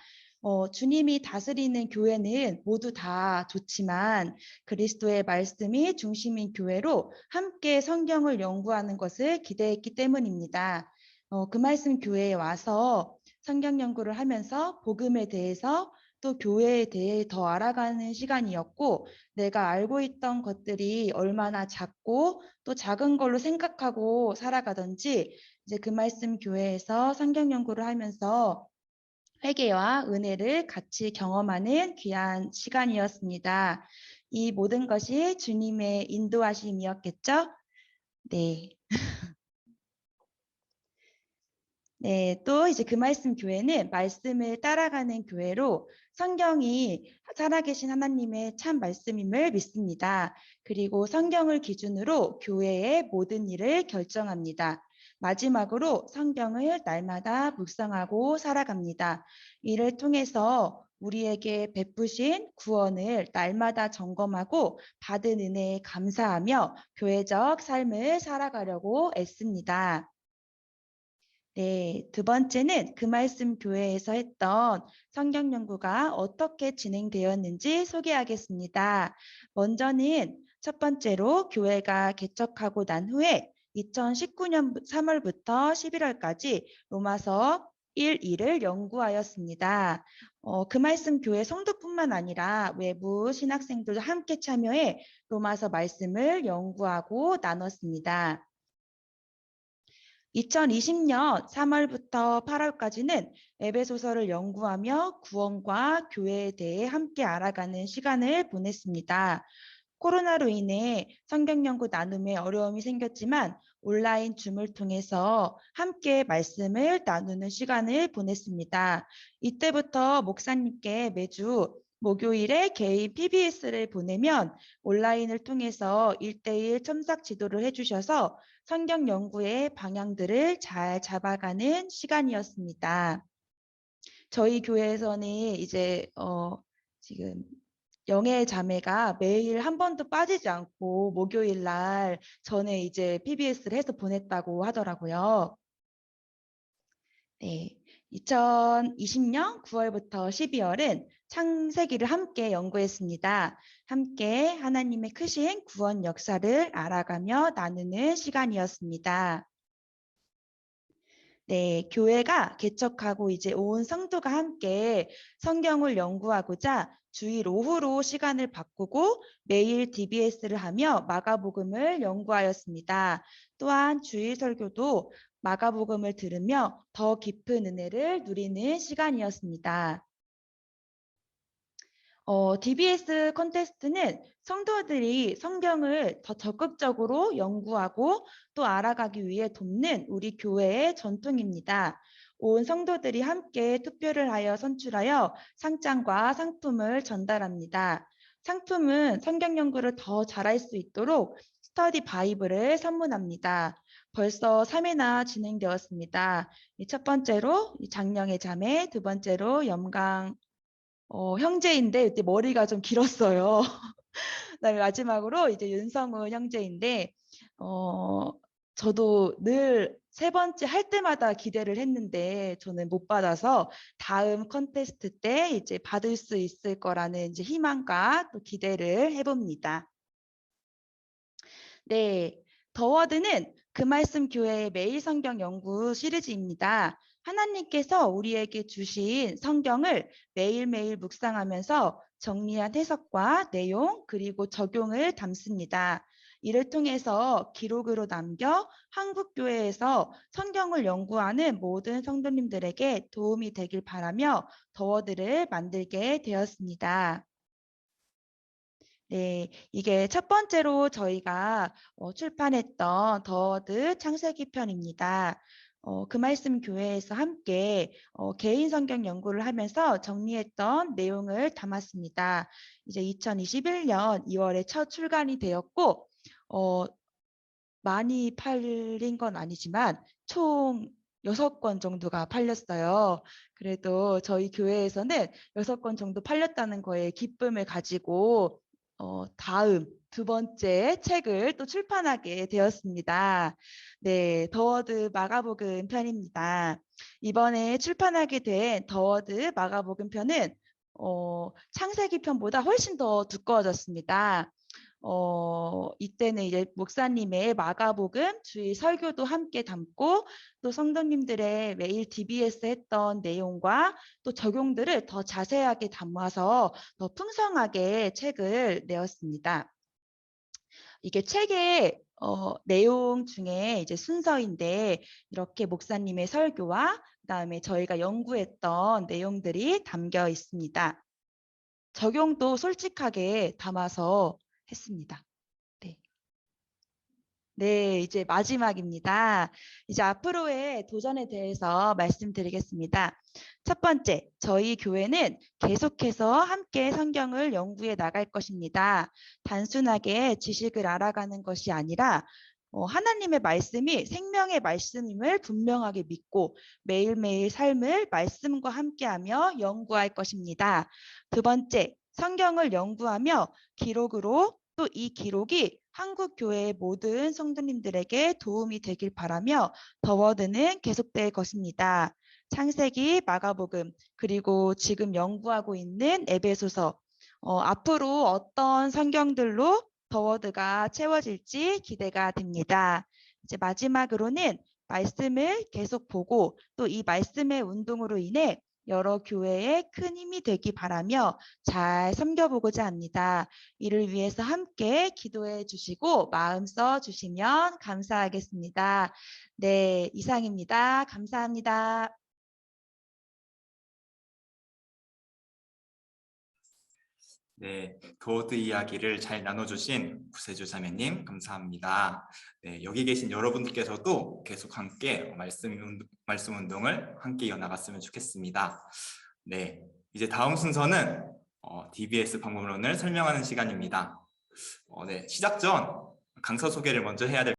주님이 다스리는 교회는 모두 다 좋지만 그리스도의 말씀이 중심인 교회로 함께 성경을 연구하는 것을 기대했기 때문입니다. 그 말씀 교회에 와서 성경 연구를 하면서 복음에 대해서 또 교회에 대해 더 알아가는 시간이었고 내가 알고 있던 것들이 얼마나 작고 또 작은 걸로 생각하고 살아가던지 이제 그 말씀 교회에서 성경 연구를 하면서 회개와 은혜를 같이 경험하는 귀한 시간이었습니다. 이 모든 것이 주님의 인도하심이었겠죠? 네. 네, 또 이제 그 말씀 교회는 말씀을 따라가는 교회로 성경이 살아계신 하나님의 참 말씀임을 믿습니다. 그리고 성경을 기준으로 교회의 모든 일을 결정합니다. 마지막으로 성경을 날마다 묵상하고 살아갑니다. 이를 통해서 우리에게 베푸신 구원을 날마다 점검하고 받은 은혜에 감사하며 교회적 삶을 살아가려고 애씁니다. 네, 두 번째는 그 말씀 교회에서 했던 성경 연구가 어떻게 진행되었는지 소개하겠습니다. 먼저는 첫 번째로 교회가 개척하고 난 후에 2019년 3월부터 11월까지 로마서 1, 2를 연구하였습니다. 그 말씀 교회 성도뿐만 아니라 외부 신학생들도 함께 참여해 로마서 말씀을 연구하고 나눴습니다. 2020년 3월부터 8월까지는 에베소서를 연구하며 구원과 교회에 대해 함께 알아가는 시간을 보냈습니다. 코로나로 인해 성경 연구 나눔에 어려움이 생겼지만 온라인 줌을 통해서 함께 말씀을 나누는 시간을 보냈습니다. 이때부터 목사님께 매주 목요일에 개인 PBS를 보내면 온라인을 통해서 1:1 첨삭 지도를 해주셔서 성경 연구의 방향들을 잘 잡아가는 시간이었습니다. 저희 교회에서는 이제 지금 영예 자매가 매일 한 번도 빠지지 않고 목요일 날 전에 이제 PBS를 해서 보냈다고 하더라고요. 네, 2020년 9월부터 12월은 창세기를 함께 연구했습니다. 함께 하나님의 크신 구원 역사를 알아가며 나누는 시간이었습니다. 네, 교회가 개척하고 이제 온 성도가 함께 성경을 연구하고자 주일 오후로 시간을 바꾸고 매일 DBS를 하며 마가복음을 연구하였습니다. 또한 주일 설교도 마가복음을 들으며 더 깊은 은혜를 누리는 시간이었습니다. DBS 컨테스트는 성도들이 성경을 더 적극적으로 연구하고 또 알아가기 위해 돕는 우리 교회의 전통입니다. 온 성도들이 함께 투표를 하여 선출하여 상장과 상품을 전달합니다. 상품은 성경 연구를 더 잘할 수 있도록 스터디 바이블을 선물합니다. 벌써 3회나 진행되었습니다. 첫 번째로 장령의 자매, 두 번째로 염강 형제인데 이때 머리가 좀 길었어요. 그다음에 마지막으로 이제 윤성우 형제인데 저도 늘 세 번째 할 때마다 기대를 했는데 저는 못 받아서 다음 컨테스트 때 이제 받을 수 있을 거라는 이제 희망과 또 기대를 해봅니다. 네, 더 워드는 그 말씀 교회의 매일 성경 연구 시리즈입니다. 하나님께서 우리에게 주신 성경을 매일매일 묵상하면서 정리한 해석과 내용 그리고 적용을 담습니다. 이를 통해서 기록으로 남겨 한국교회에서 성경을 연구하는 모든 성도님들에게 도움이 되길 바라며 더 워드를 만들게 되었습니다. 네, 이게 첫 번째로 저희가 출판했던 더 워드 창세기 편입니다. 그 말씀 교회에서 함께 개인 성경 연구를 하면서 정리했던 내용을 담았습니다. 이제 2021년 2월에 첫 출간이 되었고 많이 팔린 건 아니지만 총 6권 정도가 팔렸어요. 그래도 저희 교회에서는 6권 정도 팔렸다는 거에 기쁨을 가지고 다음 두 번째 책을 또 출판하게 되었습니다. 네, 더 워드 마가복음 편입니다. 이번에 출판하게 된 더 워드 마가복음 편은 창세기 편보다 훨씬 더 두꺼워졌습니다. 이때는 이제 목사님의 마가복음 주일 설교도 함께 담고 또 성도님들의 매일 DBS 했던 내용과 또 적용들을 더 자세하게 담아서 더 풍성하게 책을 내었습니다. 이게 책의 내용 중에 이제 순서인데 이렇게 목사님의 설교와 그다음에 저희가 연구했던 내용들이 담겨 있습니다. 적용도 솔직하게 담아서 했습니다. 네. 네, 이제 마지막입니다. 이제 앞으로의 도전에 대해서 말씀드리겠습니다. 첫 번째, 저희 교회는 계속해서 함께 성경을 연구해 나갈 것입니다. 단순하게 지식을 알아가는 것이 아니라 하나님의 말씀이 생명의 말씀임을 분명하게 믿고 매일매일 삶을 말씀과 함께하며 연구할 것입니다. 두 번째, 성경을 연구하며 기록으로 또 이 기록이 한국 교회의 모든 성도님들에게 도움이 되길 바라며 더 워드는 계속될 것입니다. 창세기, 마가복음, 그리고 지금 연구하고 있는 에베소서, 앞으로 어떤 성경들로 더 워드가 채워질지 기대가 됩니다. 이제 마지막으로는 말씀을 계속 보고 또 이 말씀의 운동으로 인해 여러 교회에 큰 힘이 되기 바라며 잘 섬겨보고자 합니다. 이를 위해서 함께 기도해 주시고 마음 써 주시면 감사하겠습니다. 네, 이상입니다. 감사합니다. 네, 더 워드 이야기를 잘 나눠주신 구세주 자매님 감사합니다. 네, 여기 계신 여러분들께서도 계속 함께 말씀 운동을 함께 이어나갔으면 좋겠습니다. 네, 이제 다음 순서는 DBS 방법론을 설명하는 시간입니다. 네, 시작 전 강사 소개를 먼저 해야 될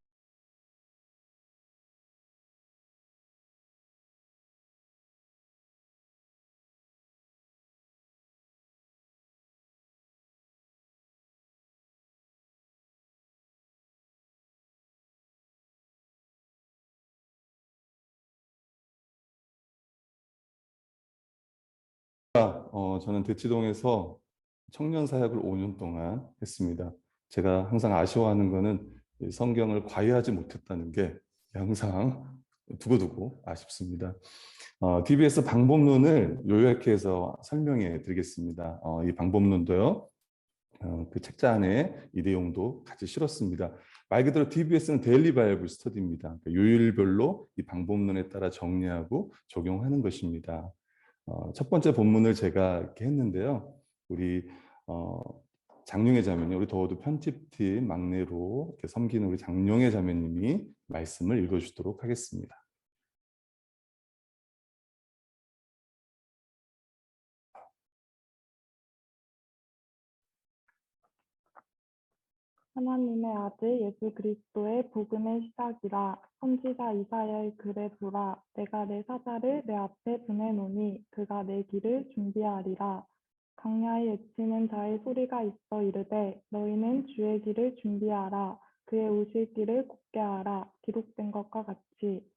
저는 대치동에서 청년 사역을 5년 동안 했습니다. 제가 항상 아쉬워하는 거는 이 성경을 과외하지 못했다는 게 항상 두고두고 아쉽습니다. DBS 방법론을 요약해 해서 설명해 드리겠습니다. 이 방법론도요. 그 책자 안에 이 내용도 같이 실었습니다. 말 그대로 DBS는 데일리 바이블 스터디입니다. 요일별로 이 방법론에 따라 정리하고 적용하는 것입니다. 첫 번째 본문을 제가 이렇게 했는데요. 우리 장룡의 자매님, 우리 더워드 편집팀 막내로 이렇게 섬기는 우리 장룡의 자매님이 말씀을 읽어주도록 하겠습니다. 하나님의 아들 예수 그리스도의 복음의 시작이라. 선지자 이사야의 글에 보라. 내가 내 사자를 내 앞에 보내노니 그가 내 길을 준비하리라. 광야에 외치는 자의 소리가 있어 이르되 너희는 주의 길을 준비하라. 그의 오실 길을 곱게 하라. 기록된 것과 같이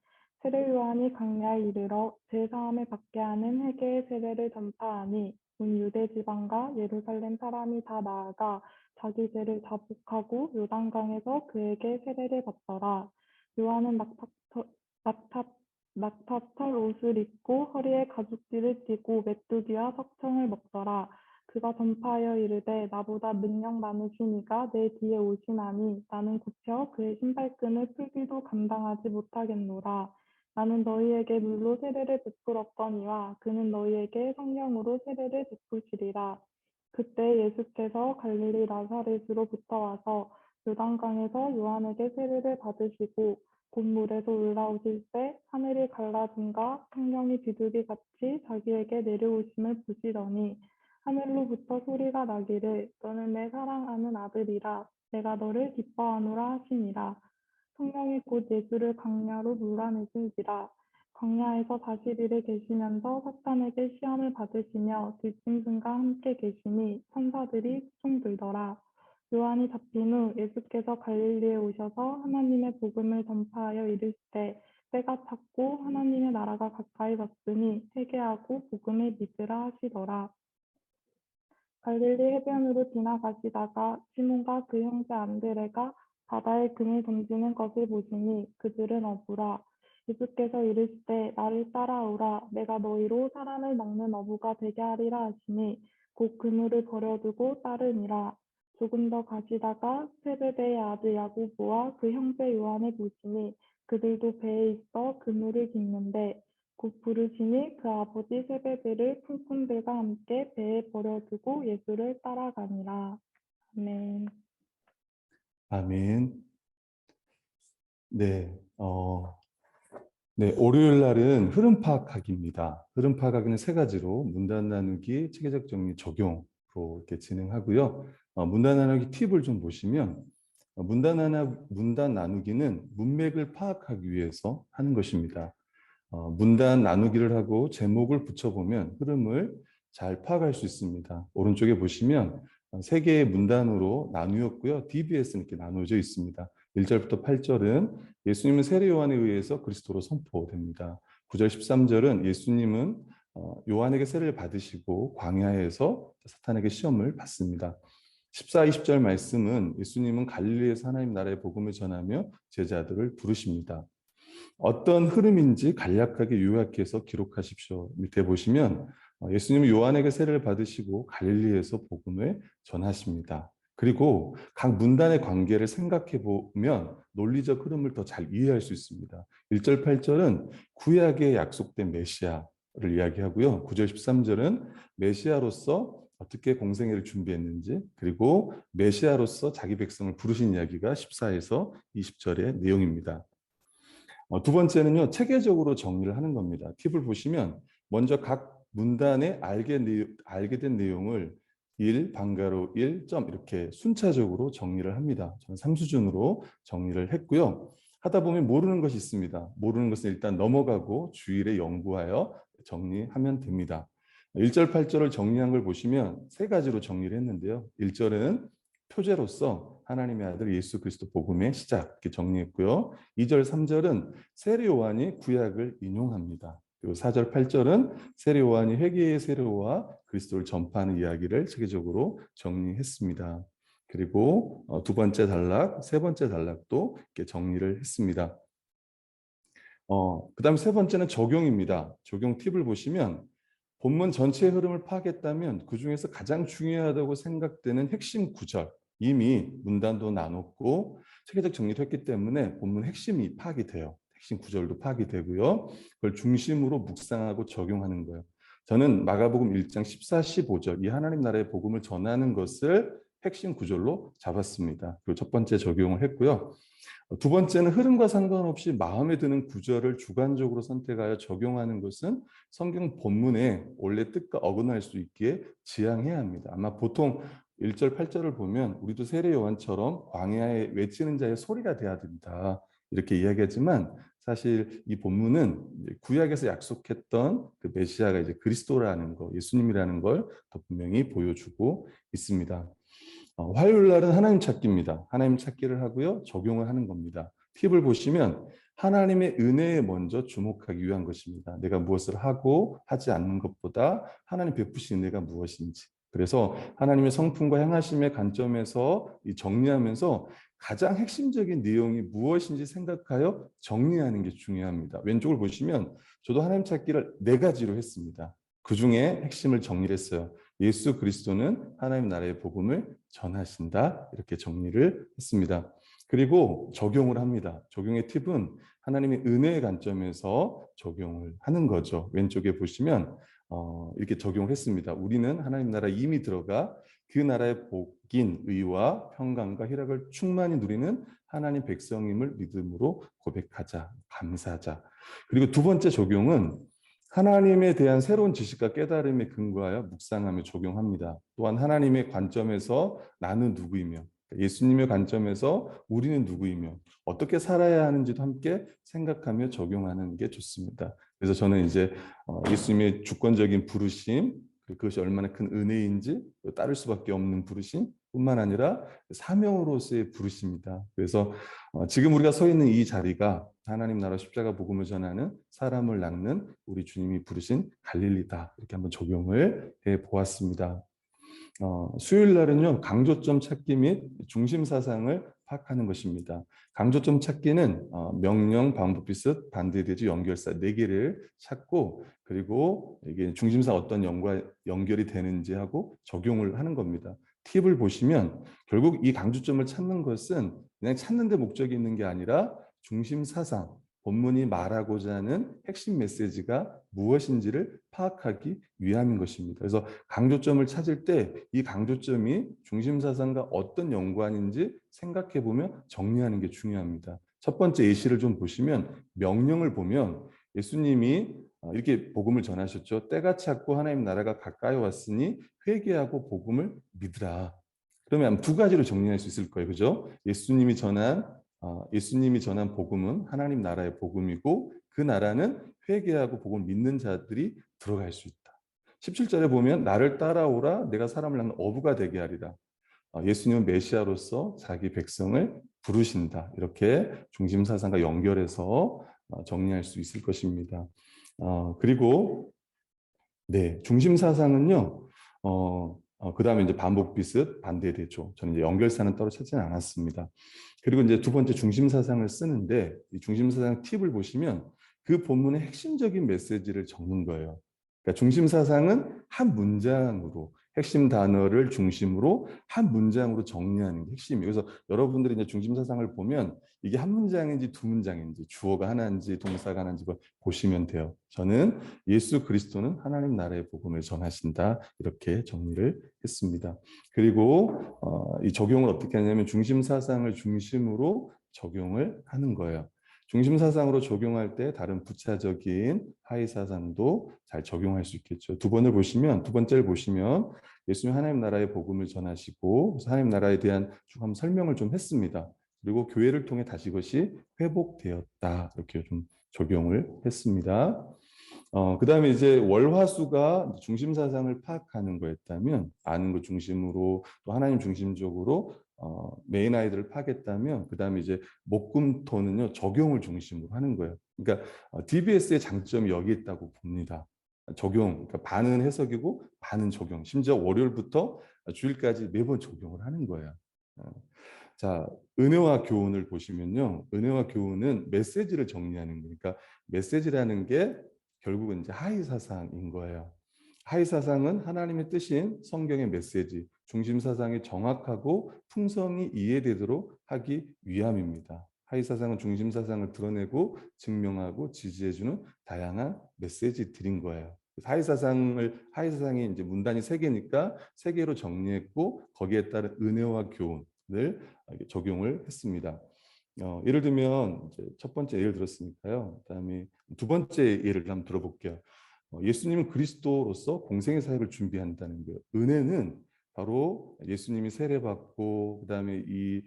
세례 요한이 광야에 이르러 제사함을 받게 하는 회개의 세례를 전파하니 온 유대 지방과 예루살렘 사람이 다 나아가 자기 죄를 자복하고 요단강에서 그에게 세례를 받더라. 요한은 낙타털 옷을 입고 허리에 가죽띠를 띠고 메뚜기와 석청을 먹더라. 그가 전파하여 이르되 나보다 능력 많으신 이가 내 뒤에 오시나니 나는 굽혀 그의 신발끈을 풀기도 감당하지 못하겠노라. 나는 너희에게 물로 세례를 베풀었거니와 그는 너희에게 성령으로 세례를 베푸시리라. 그때 예수께서 갈릴리 나사렛으로부터 와서 요단강에서 요한에게 세례를 받으시고 곧 물에서 올라오실 때 하늘이 갈라짐과 성령이 비둘기같이 자기에게 내려오심을 보시더니 하늘로부터 소리가 나기를 너는 내 사랑하는 아들이라 내가 너를 기뻐하노라 하시니라. 성령이 곧 예수를 광야로 몰아내신지라. 광야에서 40일을 계시면서 사탄에게 시험을 받으시며 들짐승과 함께 계시니 천사들이 수종들더라. 요한이 잡힌 후 예수께서 갈릴리에 오셔서 하나님의 복음을 전파하여 이르시되 때가 찼고 하나님의 나라가 가까이 왔으니 회개하고 복음을 믿으라 하시더라. 갈릴리 해변으로 지나가시다가 시몬과 그 형제 안드레가 바다에 금을 던지는 것을 보시니 그들은 어부라. 예수께서 이르시되 나를 따라오라. 내가 너희로 사람을 먹는 어부가 되게 하리라 하시니 곧 그물을 버려두고 따르니라. 조금 더 가시다가 세베대의 아들 야고보와 그 형제 요한을 보시니 그들도 배에 있어 그물을 깁는데 곧 부르시니 그 아버지 세베대를 품꾼들과 함께 배에 버려두고 예수를 따라가니라. 아멘. 아멘. 네, 네, 월요일 날은 흐름 파악하기입니다. 흐름 파악하기는 세 가지로 문단 나누기, 체계적 정리, 적용으로 이렇게 진행하고요. 문단 나누기 팁을 좀 보시면 문단 나누기는 문맥을 파악하기 위해서 하는 것입니다. 문단 나누기를 하고 제목을 붙여보면 흐름을 잘 파악할 수 있습니다. 오른쪽에 보시면 세 개의 문단으로 나누었고요. DBS는 이렇게 나누어져 있습니다. 1절부터 8절은 예수님은 세례 요한에 의해서 그리스도로 선포됩니다. 9절 13절은 예수님은 요한에게 세례를 받으시고 광야에서 사탄에게 시험을 받습니다. 14, 20절 말씀은 예수님은 갈릴리에서 하나님 나라의 복음을 전하며 제자들을 부르십니다. 어떤 흐름인지 간략하게 요약해서 기록하십시오. 밑에 보시면 예수님은 요한에게 세례를 받으시고 갈릴리에서 복음을 전하십니다. 그리고 각 문단의 관계를 생각해 보면 논리적 흐름을 더 잘 이해할 수 있습니다. 1절, 8절은 구약에 약속된 메시아를 이야기하고요. 9절, 13절은 메시아로서 어떻게 공생애를 준비했는지, 그리고 메시아로서 자기 백성을 부르신 이야기가 14에서 20절의 내용입니다. 두 번째는요, 체계적으로 정리를 하는 겁니다. 팁을 보시면 먼저 각 문단에 알게 된 내용을 1, 방가로 1점 이렇게 순차적으로 정리를 합니다. 저는 3수준으로 정리를 했고요. 하다 보면 모르는 것이 있습니다. 모르는 것은 일단 넘어가고 주일에 연구하여 정리하면 됩니다. 1절, 8절을 정리한 걸 보시면 세 가지로 정리를 했는데요. 1절은 표제로서 하나님의 아들 예수 그리스도 복음의 시작 이렇게 정리했고요. 2절, 3절은 세례 요한이 구약을 인용합니다. 그리고 4절, 8절은 세례 요한이 회개의 세례와 그리스도를 전파하는 이야기를 체계적으로 정리했습니다. 그리고 두 번째 단락, 세 번째 단락도 이렇게 정리를 했습니다. 그다음 세 번째는 적용입니다. 적용 팁을 보시면 본문 전체의 흐름을 파악했다면 그 중에서 가장 중요하다고 생각되는 핵심 구절, 이미 문단도 나눴고 체계적 정리를 했기 때문에 본문 핵심이 파악이 돼요. 핵심 구절도 파악이 되고요. 그걸 중심으로 묵상하고 적용하는 거예요. 저는 마가복음 1장 14, 15절 이 하나님 나라의 복음을 전하는 것을 핵심 구절로 잡았습니다. 그리고 첫 번째 적용을 했고요. 두 번째는 흐름과 상관없이 마음에 드는 구절을 주관적으로 선택하여 적용하는 것은 성경 본문의 원래 뜻과 어긋날 수 있기에 지양해야 합니다. 아마 보통 1절, 8절을 보면 우리도 세례 요한처럼 광야에 외치는 자의 소리가 돼야 된다 이렇게 이야기하지만 사실 이 본문은 구약에서 약속했던 그 메시아가 이제 그리스도라는 거, 예수님이라는 걸 더 분명히 보여주고 있습니다. 화요일 날은 하나님 찾기입니다. 하나님 찾기를 하고요. 적용을 하는 겁니다. 팁을 보시면 하나님의 은혜에 먼저 주목하기 위한 것입니다. 내가 무엇을 하고 하지 않는 것보다 하나님 베푸신 은혜가 무엇인지. 그래서 하나님의 성품과 행하심의 관점에서 정리하면서 가장 핵심적인 내용이 무엇인지 생각하여 정리하는 게 중요합니다. 왼쪽을 보시면 저도 하나님 찾기를 4가지로 했습니다. 그 중에 핵심을 정리를 했어요. 예수 그리스도는 하나님 나라의 복음을 전하신다. 이렇게 정리를 했습니다. 그리고 적용을 합니다. 적용의 팁은 하나님의 은혜의 관점에서 적용을 하는 거죠. 왼쪽에 보시면 이렇게 적용을 했습니다. 우리는 하나님 나라에 이미 들어가 그 나라의 복인 의와 평강과 희락을 충만히 누리는 하나님 백성임을 믿음으로 고백하자, 감사하자. 그리고 두 번째 적용은 하나님에 대한 새로운 지식과 깨달음에 근거하여 묵상하며 적용합니다. 또한 하나님의 관점에서 나는 누구이며 예수님의 관점에서 우리는 누구이며 어떻게 살아야 하는지도 함께 생각하며 적용하는 게 좋습니다. 그래서 저는 이제 예수님의 주권적인 부르심, 그것이 얼마나 큰 은혜인지 따를 수밖에 없는 부르심 뿐만 아니라 사명으로서의 부르심이다. 그래서 지금 우리가 서 있는 이 자리가 하나님 나라 십자가 복음을 전하는 사람을 낳는 우리 주님이 부르신 갈릴리다. 이렇게 한번 적용을 해 보았습니다. 수요일 날은요, 강조점 찾기 및 중심 사상을 파악하는 것입니다. 강조점 찾기는 명령, 방법, 비슷, 반대대조, 연결사 4개를 찾고 그리고 이게 중심사 어떤 연결이 되는지 하고 적용을 하는 겁니다. 팁을 보시면 결국 이 강조점을 찾는 것은 그냥 찾는 데 목적이 있는 게 아니라 중심 사상, 본문이 말하고자 하는 핵심 메시지가 무엇인지를 파악하기 위함인 것입니다. 그래서 강조점을 찾을 때 이 강조점이 중심 사상과 어떤 연관인지 생각해 보면 정리하는 게 중요합니다. 첫 번째 예시를 좀 보시면 명령을 보면 예수님이 이렇게 복음을 전하셨죠. 때가 찼고 하나님 나라가 가까이 왔으니 회개하고 복음을 믿으라. 그러면 2가지로 정리할 수 있을 거예요. 그죠? 예수님이 전한 복음은 하나님 나라의 복음이고 그 나라는 회개하고 복음을 믿는 자들이 들어갈 수 있다. 17절에 보면 나를 따라오라 내가 사람을 낳는 어부가 되게 하리라. 예수님은 메시아로서 자기 백성을 부르신다. 이렇게 중심 사상과 연결해서 정리할 수 있을 것입니다. 그리고 중심 사상은요. 그 다음에 이제 반복 비슷 반대되죠. 저는 이제 연결사는 따로 찾지는 않았습니다. 그리고 이제 두 번째 중심 사상을 쓰는데 이 중심 사상 팁을 보시면 그 본문의 핵심적인 메시지를 적는 거예요. 그러니까 중심 사상은 한 문장으로 핵심 단어를 중심으로 한 문장으로 정리하는 게 핵심이에요. 그래서 여러분들이 이제 중심 사상을 보면 이게 한 문장인지 2문장인지 주어가 하나인지 동사가 하나인지 보시면 돼요. 저는 예수 그리스도는 하나님 나라의 복음을 전하신다 이렇게 정리를 했습니다. 그리고 이 적용을 어떻게 하냐면 중심 사상을 중심으로 적용을 하는 거예요. 중심 사상으로 적용할 때 다른 부차적인 하위 사상도 잘 적용할 수 있겠죠. 두 번째를 보시면 예수님 하나님 나라의 복음을 전하시고 하나님 나라에 대한 쭉 한번 설명을 좀 했습니다. 그리고 교회를 통해 다시 그것이 회복되었다 이렇게 좀 적용을 했습니다. 그 다음에 이제 월화수가 중심 사상을 파악하는 거였다면 아는 것 중심으로 또 하나님 중심적으로 메인 아이들을 파악했다면 그 다음에 이제 목금토는요 적용을 중심으로 하는 거예요. 그러니까 DBS의 장점이 여기 있다고 봅니다. 적용, 그러니까 반은 해석이고 반은 적용. 심지어 월요일부터 주일까지 매번 적용을 하는 거예요. 자, 은혜와 교훈을 보시면요, 은혜와 교훈은 메시지를 정리하는 거니까 메시지라는 게 결국은 이제 하위 사상인 거예요. 하위 사상은 하나님의 뜻인 성경의 메시지, 중심 사상이 정확하고 풍성히 이해되도록 하기 위함입니다. 하위 사상은 중심 사상을 드러내고 증명하고 지지해주는 다양한 메시지들인 거예요. 하이사상이 이제 문단이 3개니까 3개로 정리했고 거기에 따른 은혜와 교훈을 적용을 했습니다. 예를 들면 이제 첫 번째 예를 들었으니까요. 그다음에 두 번째 예를 한번 들어볼게요. 예수님은 그리스도로서 공생의 사역을 준비한다는 거예요. 은혜는 바로 예수님이 세례받고 그다음에 이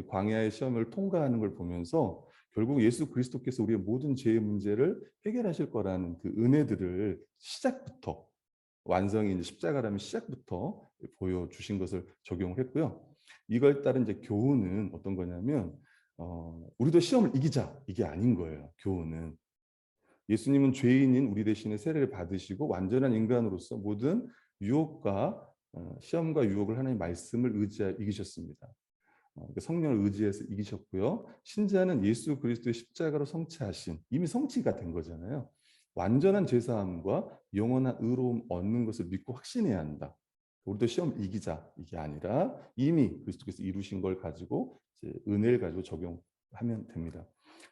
광야의 시험을 통과하는 걸 보면서 결국 예수 그리스도께서 우리의 모든 죄의 문제를 해결하실 거라는 그 은혜들을 시작부터 완성이 이제 십자가라면 시작부터 보여주신 것을 적용했고요. 이걸 따른 이제 교훈은 어떤 거냐면 우리도 시험을 이기자 이게 아닌 거예요. 교훈은 예수님은 죄인인 우리 대신에 세례를 받으시고 완전한 인간으로서 모든 유혹과 시험과 유혹을 하나님의 말씀을 의지하여 이기셨습니다. 성령을 의지해서 이기셨고요. 신자는 예수 그리스도의 십자가로 성취하신 이미 성취가 된 거잖아요. 완전한 죄사함과 영원한 의로움 얻는 것을 믿고 확신해야 한다. 우리도 시험 이기자 이게 아니라 이미 그리스도께서 이루신 걸 가지고 이제 은혜를 가지고 적용하면 됩니다.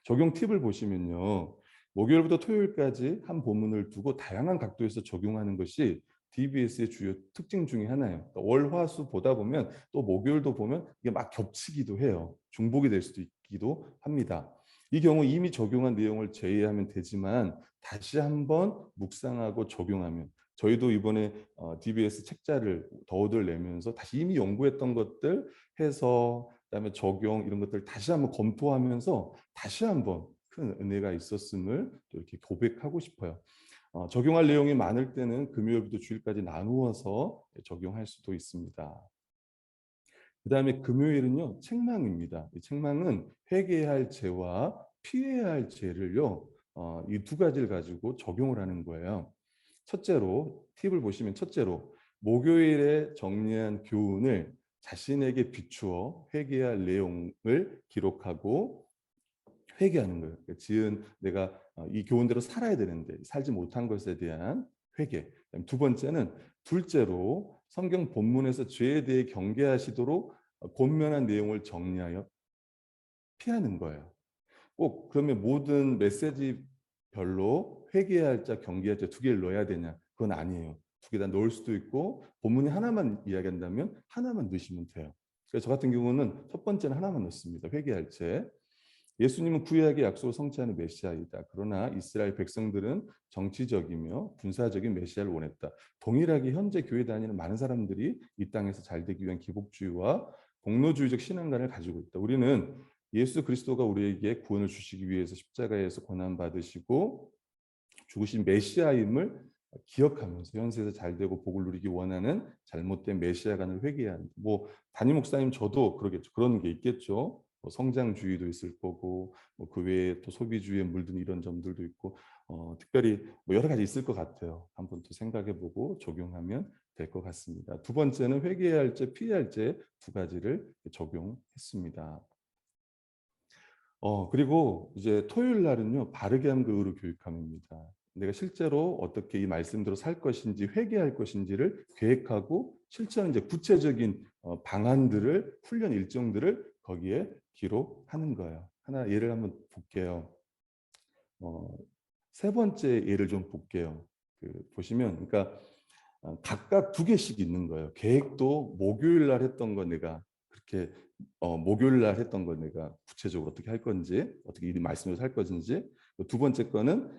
적용 팁을 보시면요. 목요일부터 토요일까지 한 본문을 두고 다양한 각도에서 적용하는 것이 DBS의 주요 특징 중에 하나예요. 월, 화, 수 보다 보면 또 목요일도 보면 이게 막 겹치기도 해요. 중복이 될 수도 있기도 합니다. 이 경우 이미 적용한 내용을 제외하면 되지만 다시 한번 묵상하고 적용하면 저희도 이번에 DBS 책자를 더 얻어내면서 다시 이미 연구했던 것들 해서 그다음에 적용 이런 것들 다시 한번 검토하면서 다시 한번 큰 은혜가 있었음을 또 이렇게 고백하고 싶어요. 적용할 내용이 많을 때는 금요일부터 주일까지 나누어서 적용할 수도 있습니다. 그 다음에 금요일은요, 책망입니다. 이 책망은 회개해야 할 죄와 피해야 할 죄를요, 이 두 가지를 가지고 적용을 하는 거예요. 첫째로, 팁을 보시면 첫째로, 목요일에 정리한 교훈을 자신에게 비추어 회개해야 할 내용을 기록하고 회개하는 거예요. 지은 내가 이 교훈대로 살아야 되는데 살지 못한 것에 대한 회개. 두 번째는 둘째로 성경 본문에서 죄에 대해 경계하시도록 권면한 내용을 피하는 거예요. 꼭 그러면 모든 메시지별로 회개해야 할 자, 경계할 자 두 개를 넣어야 되냐? 그건 아니에요. 두 개 다 넣을 수도 있고 본문이 하나만 이야기한다면 하나만 넣으시면 돼요. 그래서 저 같은 경우는 첫 번째는 하나만 넣습니다. 회개할 죄. 예수님은 구약의 약속을 성취하는 메시아이다. 그러나 이스라엘 백성들은 정치적이며 군사적인 메시아를 원했다. 동일하게 현재 교회 다니는 많은 사람들이 이 땅에서 잘 되기 위한 기복주의와 공로주의적 신앙관을 가지고 있다. 우리는 예수 그리스도가 우리에게 구원을 주시기 위해서 십자가에서 고난받으시고 죽으신 메시아임을 기억하면서 현세에서 잘 되고 복을 누리기 원하는 잘못된 메시아관을 회개해야 한다. 담임 목사님 저도 그러겠죠. 그런 게 있겠죠. 성장주의도 있을 거고 그 외에 또 소비주의에 물든 이런 점들도 있고 특별히 여러 가지 있을 것 같아요. 한번 또 생각해보고 적용하면 될 것 같습니다. 두 번째는 회개해야 할 죄, 피해야 할 죄 두 가지를 적용했습니다. 그리고 이제 토요일 날은요, 바르게 함과 의로 교육함입니다. 내가 실제로 어떻게 이 말씀대로 살 것인지 회개할 것인지를 계획하고 실제로 이제 구체적인 방안들을 훈련 일정들을 거기에 기록하는 거예요. 하나 예를 한번 볼게요. 세 번째 예를 좀 볼게요. 보시면 그러니까 각각 두 개씩 있는 거예요. 계획도 목요일 날 했던 거 내가 그렇게 목요일 날 했던 거 내가 구체적으로 어떻게 할 건지 어떻게 이 말씀으로 살 것인지 두 번째 거는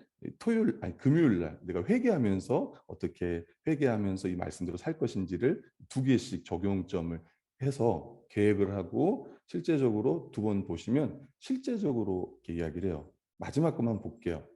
금요일 날 내가 회개하면서 어떻게 회개하면서 이 말씀대로 살 것인지를 두 개씩 적용점을 해서 계획을 하고 실제적으로 두 번 보시면 실제적으로 이렇게 이야기를 해요. 마지막 것만 볼게요.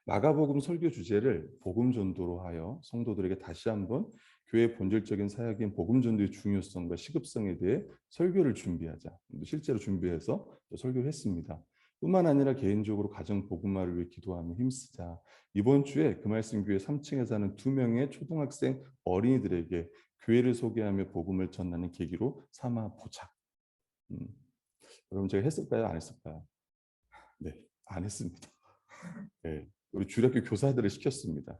마가복음 설교 주제를 복음 전도로 하여 성도들에게 다시 한번 교회의 본질적인 사역인 복음 전도의 중요성과 시급성에 대해 설교를 준비하자. 실제로 준비해서 또 설교를 했습니다. 뿐만 아니라 개인적으로 가정 복음화를 위해 기도하며 힘쓰자. 이번 주에 그 말씀 교회 3층에 사는 2명의 초등학생 어린이들에게 교회를 소개하며 복음을 전하는 계기로 삼아 보자. 여러분 제가 했을까요? 안 했을까요? 네, 안 했습니다. 네, 우리 주일학교 교사들을 시켰습니다.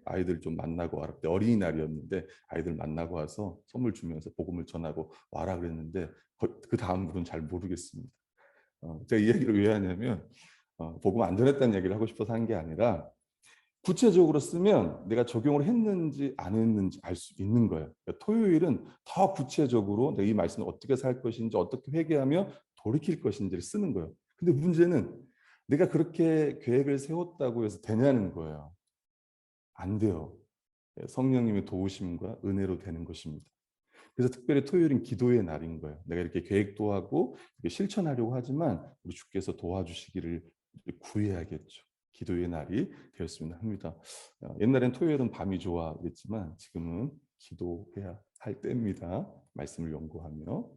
아이들 좀 만나고 와라. 어린이날이었는데 아이들 만나고 와서 선물 주면서 복음을 전하고 와라 그랬는데 그 다음으로는 잘 모르겠습니다. 제가 이 얘기를 왜 하냐면 복음 안 전했다는 얘기를 하고 싶어서 한 게 아니라 구체적으로 쓰면 내가 적용을 했는지 안 했는지 알 수 있는 거예요. 그러니까 토요일은 더 구체적으로 내가 이 말씀을 어떻게 살 것인지, 어떻게 회개하며 돌이킬 것인지를 쓰는 거예요. 근데 문제는 내가 그렇게 계획을 세웠다고 해서 되냐는 거예요. 안 돼요. 성령님의 도우심과 은혜로 되는 것입니다. 그래서 특별히 토요일은 기도의 날인 거예요. 내가 이렇게 계획도 하고 이렇게 실천하려고 하지만 우리 주께서 도와주시기를 구해야겠죠. 기도의 날이 되었으면 합니다. 옛날엔 토요일은 밤이 좋아 그랬지만 지금은 기도해야 할 때입니다. 말씀을 연구하며.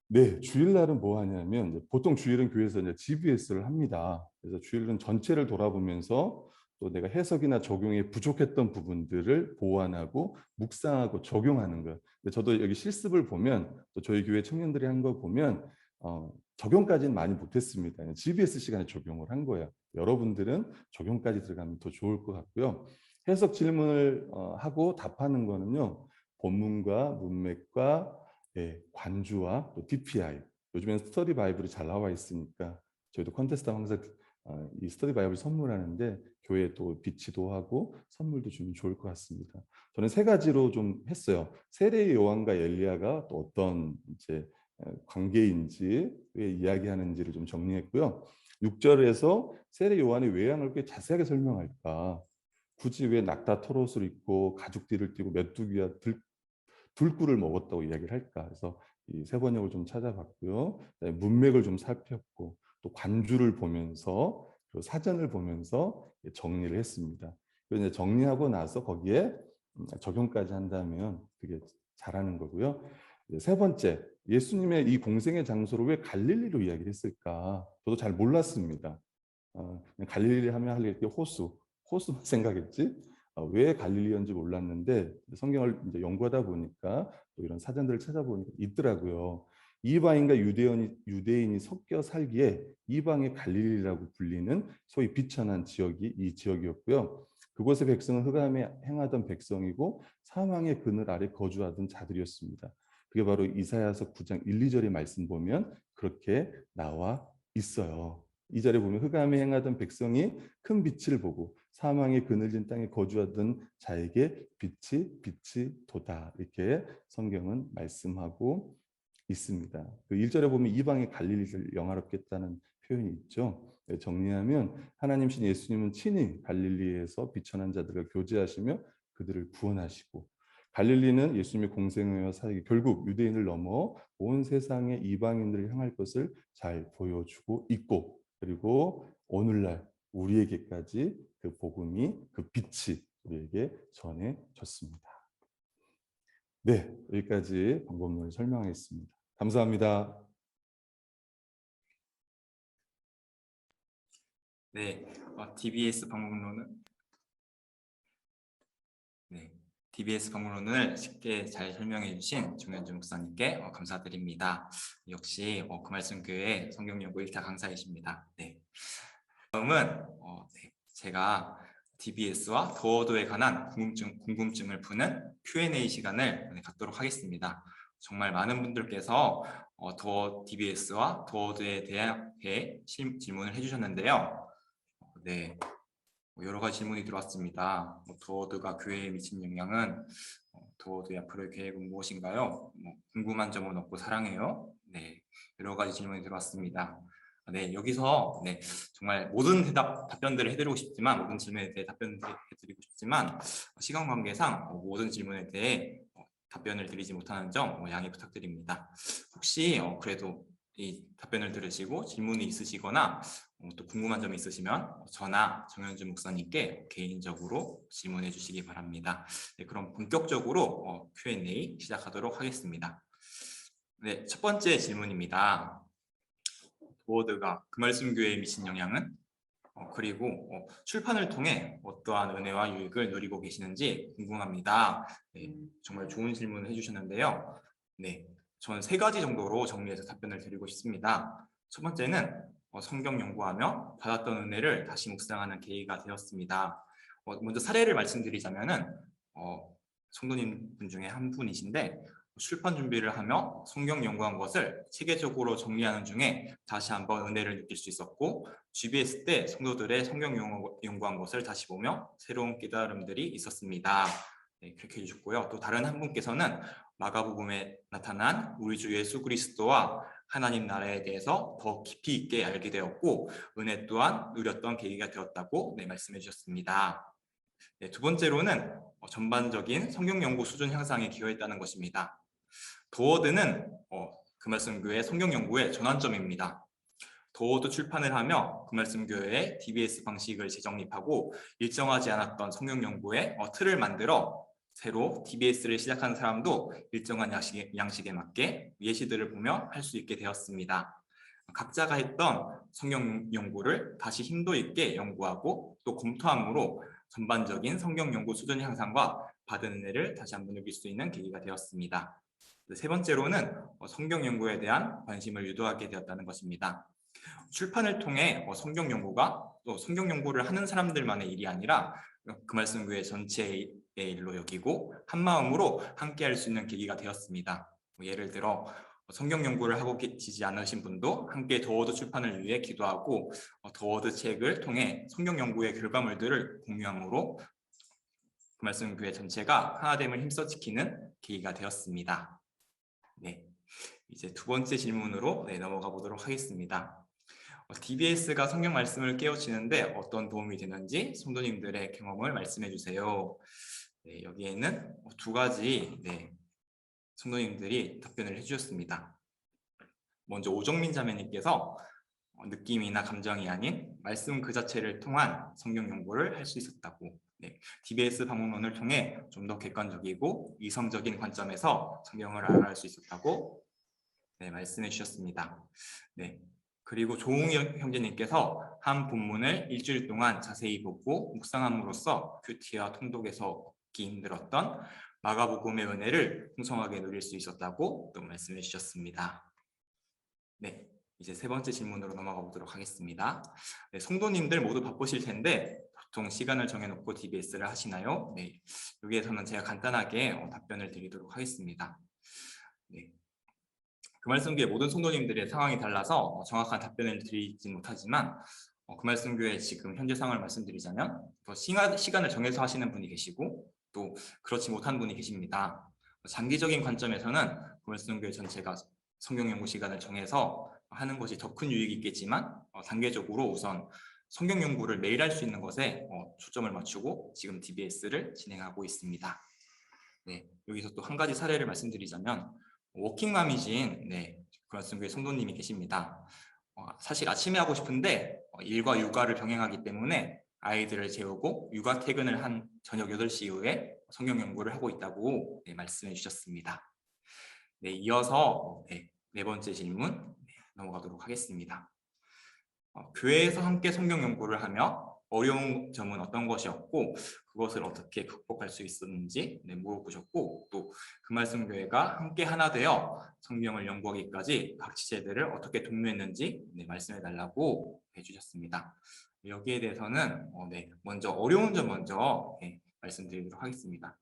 네, 주일날은 뭐 하냐면 보통 주일은 교회에서 이제 GBS를 합니다. 그래서 주일은 전체를 돌아보면서 또 내가 해석이나 적용에 부족했던 부분들을 보완하고 묵상하고 적용하는 거예요. 근데 저도 여기 실습을 보면 또 저희 교회 청년들이 한 거 보면 적용까지는 많이 못했습니다. GBS 시간에 적용을 한 거예요. 여러분들은 적용까지 들어가면 더 좋을 것 같고요. 해석 질문을 하고 답하는 거는요. 본문과 문맥과 관주와 또 DPI. 요즘엔 스터디 바이블이 잘 나와 있으니까 저희도 콘테스트 항상 이 스터디 바이블 선물하는데 교회에 또 비치도 하고 선물도 주면 좋을 것 같습니다. 저는 3가지로 좀 했어요. 세례의 요한과 엘리야가 또 어떤 이제 관계인지 왜 이야기하는지를 좀 정리했고요. 6절에서 세례 요한의 외양을 꽤 자세하게 설명할까. 굳이 왜 낙타 털옷을 입고 가죽띠를 띠고 메뚜기와 들꿀을 먹었다고 이야기를 할까. 그래서 이 세번역을 좀 찾아봤고요. 문맥을 좀 살폈고 또 관주를 보면서 사전을 보면서 정리를 했습니다. 그래서 이제 정리하고 나서 거기에 적용까지 한다면 그게 잘하는 거고요. 3번째, 예수님의 이 공생의 장소를 왜 갈릴리로 이야기를 했을까? 저도 잘 몰랐습니다. 갈릴리 하면 할 게 호수만 생각했지. 왜 갈릴리인지 몰랐는데 성경을 이제 연구하다 보니까 또 이런 사전들을 찾아보니까 있더라고요. 이방인과 유대인이 섞여 살기에 이방의 갈릴리라고 불리는 소위 비천한 지역이 이 지역이었고요. 그곳의 백성은 흑암에 행하던 백성이고 사망의 그늘 아래 거주하던 자들이었습니다. 그게 바로 이사야서 9장 1, 2절의 말씀 보면 그렇게 나와 있어요. 이 절에 보면 흑암에 행하던 백성이 큰 빛을 보고 사망의 그늘진 땅에 거주하던 자에게 빛이 도다. 이렇게 성경은 말씀하고 있습니다. 그 1절에 보면 이방의 갈릴리를 영화롭게 했다는 표현이 있죠. 정리하면 하나님신 예수님은 친히 갈릴리에서 비천한 자들과 교제하시며 그들을 구원하시고 갈릴리는 예수님의 공생애와 사역이 결국 유대인을 넘어 온 세상의 이방인들을 향할 것을 잘 보여주고 있고 그리고 오늘날 우리에게까지 그 복음이 그 빛이 우리에게 전해졌습니다. 네, 여기까지 방법론을 설명하겠습니다. 감사합니다. 네, DBS 방법론을 쉽게 잘 설명해 주신 정현주 목사님께 감사드립니다. 역시 그말씀교회 성경연구 1타 강사이십니다. 네. 다음은 제가 DBS와 더워드에 관한 궁금증을 푸는 Q&A 시간을 갖도록 하겠습니다. 정말 많은 분들께서 DBS와 더워드에 대해 질문을 해주셨는데요. 네, 여러 가지 질문이 들어왔습니다. 더워드가 교회에 미친 영향은, 더워드의 앞으로의 계획은 무엇인가요? 궁금한 점은 없고 사랑해요. 네, 여러 가지 질문이 들어왔습니다. 네, 여기서 정말 모든 답변들을 해드리고 싶지만 모든 질문에 대해 답변을 해드리고 싶지만 시간 관계상 모든 질문에 대해 답변을 드리지 못하는 점 양해 부탁드립니다. 혹시 그래도 이 답변을 들으시고 질문이 있으시거나 또 궁금한 점이 있으시면 저나 정현주 목사님께 개인적으로 질문해 주시기 바랍니다. 네, 그럼 본격적으로 Q&A 시작하도록 하겠습니다. 네, 첫 번째 질문입니다. 더워드가 그말씀교회에 미친 영향은? 그리고 출판을 통해 어떠한 은혜와 유익을 누리고 계시는지 궁금합니다. 네, 정말 좋은 질문을 해주셨는데요. 네, 저는 3가지 정도로 정리해서 답변을 드리고 싶습니다. 첫 번째는 성경 연구하며 받았던 은혜를 다시 묵상하는 계기가 되었습니다. 먼저 사례를 말씀드리자면은 성도님 분 중에 한 분이신데 출판 준비를 하며 성경 연구한 것을 체계적으로 정리하는 중에 다시 한번 은혜를 느낄 수 있었고, GBS 때 성도들의 성경 연구한 것을 다시 보며 새로운 깨달음들이 있었습니다. 네, 그렇게 해주셨고요. 또 다른 한 분께서는 마가복음에 나타난 우리 주 예수 그리스도와 하나님 나라에 대해서 더 깊이 있게 알게 되었고 은혜 또한 누렸던 계기가 되었다고 말씀해 주셨습니다. 네, 두 번째로는 전반적인 성경 연구 수준 향상에 기여했다는 것입니다. 더워드는 그말씀교회 성경 연구의 전환점입니다. 더워드 출판을 하며 그말씀교회의 DBS 방식을 재정립하고 일정하지 않았던 성경 연구의 틀을 만들어 새로 DBS를 시작하는 사람도 일정한 양식에 맞게 예시들을 보며 할 수 있게 되었습니다. 각자가 했던 성경 연구를 다시 심도 있게 연구하고 또 검토함으로 전반적인 성경 연구 수준 향상과 받은 은혜를 다시 한번 느낄 수 있는 계기가 되었습니다. 세 번째로는 성경 연구에 대한 관심을 유도하게 되었다는 것입니다. 출판을 통해 성경 연구가 또 성경 연구를 하는 사람들만의 일이 아니라 그말씀교회 전체의 일로 여기고 한마음으로 함께 할 수 있는 계기가 되었습니다. 예를 들어 성경 연구를 하고 계시지 않으신 분도 함께 더워드 출판을 위해 기도하고 더워드 책을 통해 성경 연구의 결과물들을 공유함으로 그말씀교회 전체가 하나됨을 힘써 지키는 계기가 되었습니다. 네, 이제 두 번째 질문으로 넘어가 보도록 하겠습니다. DBS가 성경 말씀을 깨우치는데 어떤 도움이 되는지 성도님들의 경험을 말씀해 주세요. 네, 여기에는 두 가지 성도님들이 답변을 해주셨습니다. 먼저 오정민 자매님께서 느낌이나 감정이 아닌 말씀 그 자체를 통한 성경 연구를 할 수 있었다고, DBS 방문론을 통해 좀 더 객관적이고 이성적인 관점에서 성경을 알아갈 수 있었다고 말씀해 주셨습니다. 네. 그리고 조웅이 형제님께서 한 본문을 일주일 동안 자세히 보고 묵상함으로써 큐티와 통독에서 얻기 힘들었던 마가복음의 은혜를 풍성하게 누릴 수 있었다고 또 말씀해 주셨습니다. 네, 이제 세 번째 질문으로 넘어가 보도록 하겠습니다. 네, 성도님들 모두 바쁘실 텐데 보통 시간을 정해놓고 DBS를 하시나요? 네, 여기에서는 제가 간단하게 답변을 드리도록 하겠습니다. 네. 그말씀교회 모든 성도님들의 상황이 달라서 정확한 답변을 드리지 못하지만 그말씀교회 지금 현재 상황을 말씀드리자면 더 시간을 정해서 하시는 분이 계시고 또 그렇지 못한 분이 계십니다. 장기적인 관점에서는 그말씀교회 전체가 성경 연구 시간을 정해서 하는 것이 더 큰 유익이 있겠지만 단계적으로 우선 성경 연구를 매일 할 수 있는 것에 초점을 맞추고 지금 DBS를 진행하고 있습니다. 네, 여기서 또 한 가지 사례를 말씀드리자면 워킹맘이신 그말씀교회 성도님이 계십니다. 사실 아침에 하고 싶은데 일과 육아를 병행하기 때문에 아이들을 재우고 육아 퇴근을 한 저녁 8시 이후에 성경 연구를 하고 있다고 말씀해 주셨습니다. 네, 이어서 네 번째 질문 넘어가도록 하겠습니다. 교회에서 함께 성경 연구를 하며 어려운 점은 어떤 것이었고 그것을 어떻게 극복할 수 있었는지 물어보셨고 또 그말씀교회가 함께 하나 되어 성경을 연구하기까지 각 지체들을 어떻게 독려했는지 말씀해 달라고 해주셨습니다. 여기에 대해서는 먼저 어려운 점 먼저 말씀드리도록 하겠습니다.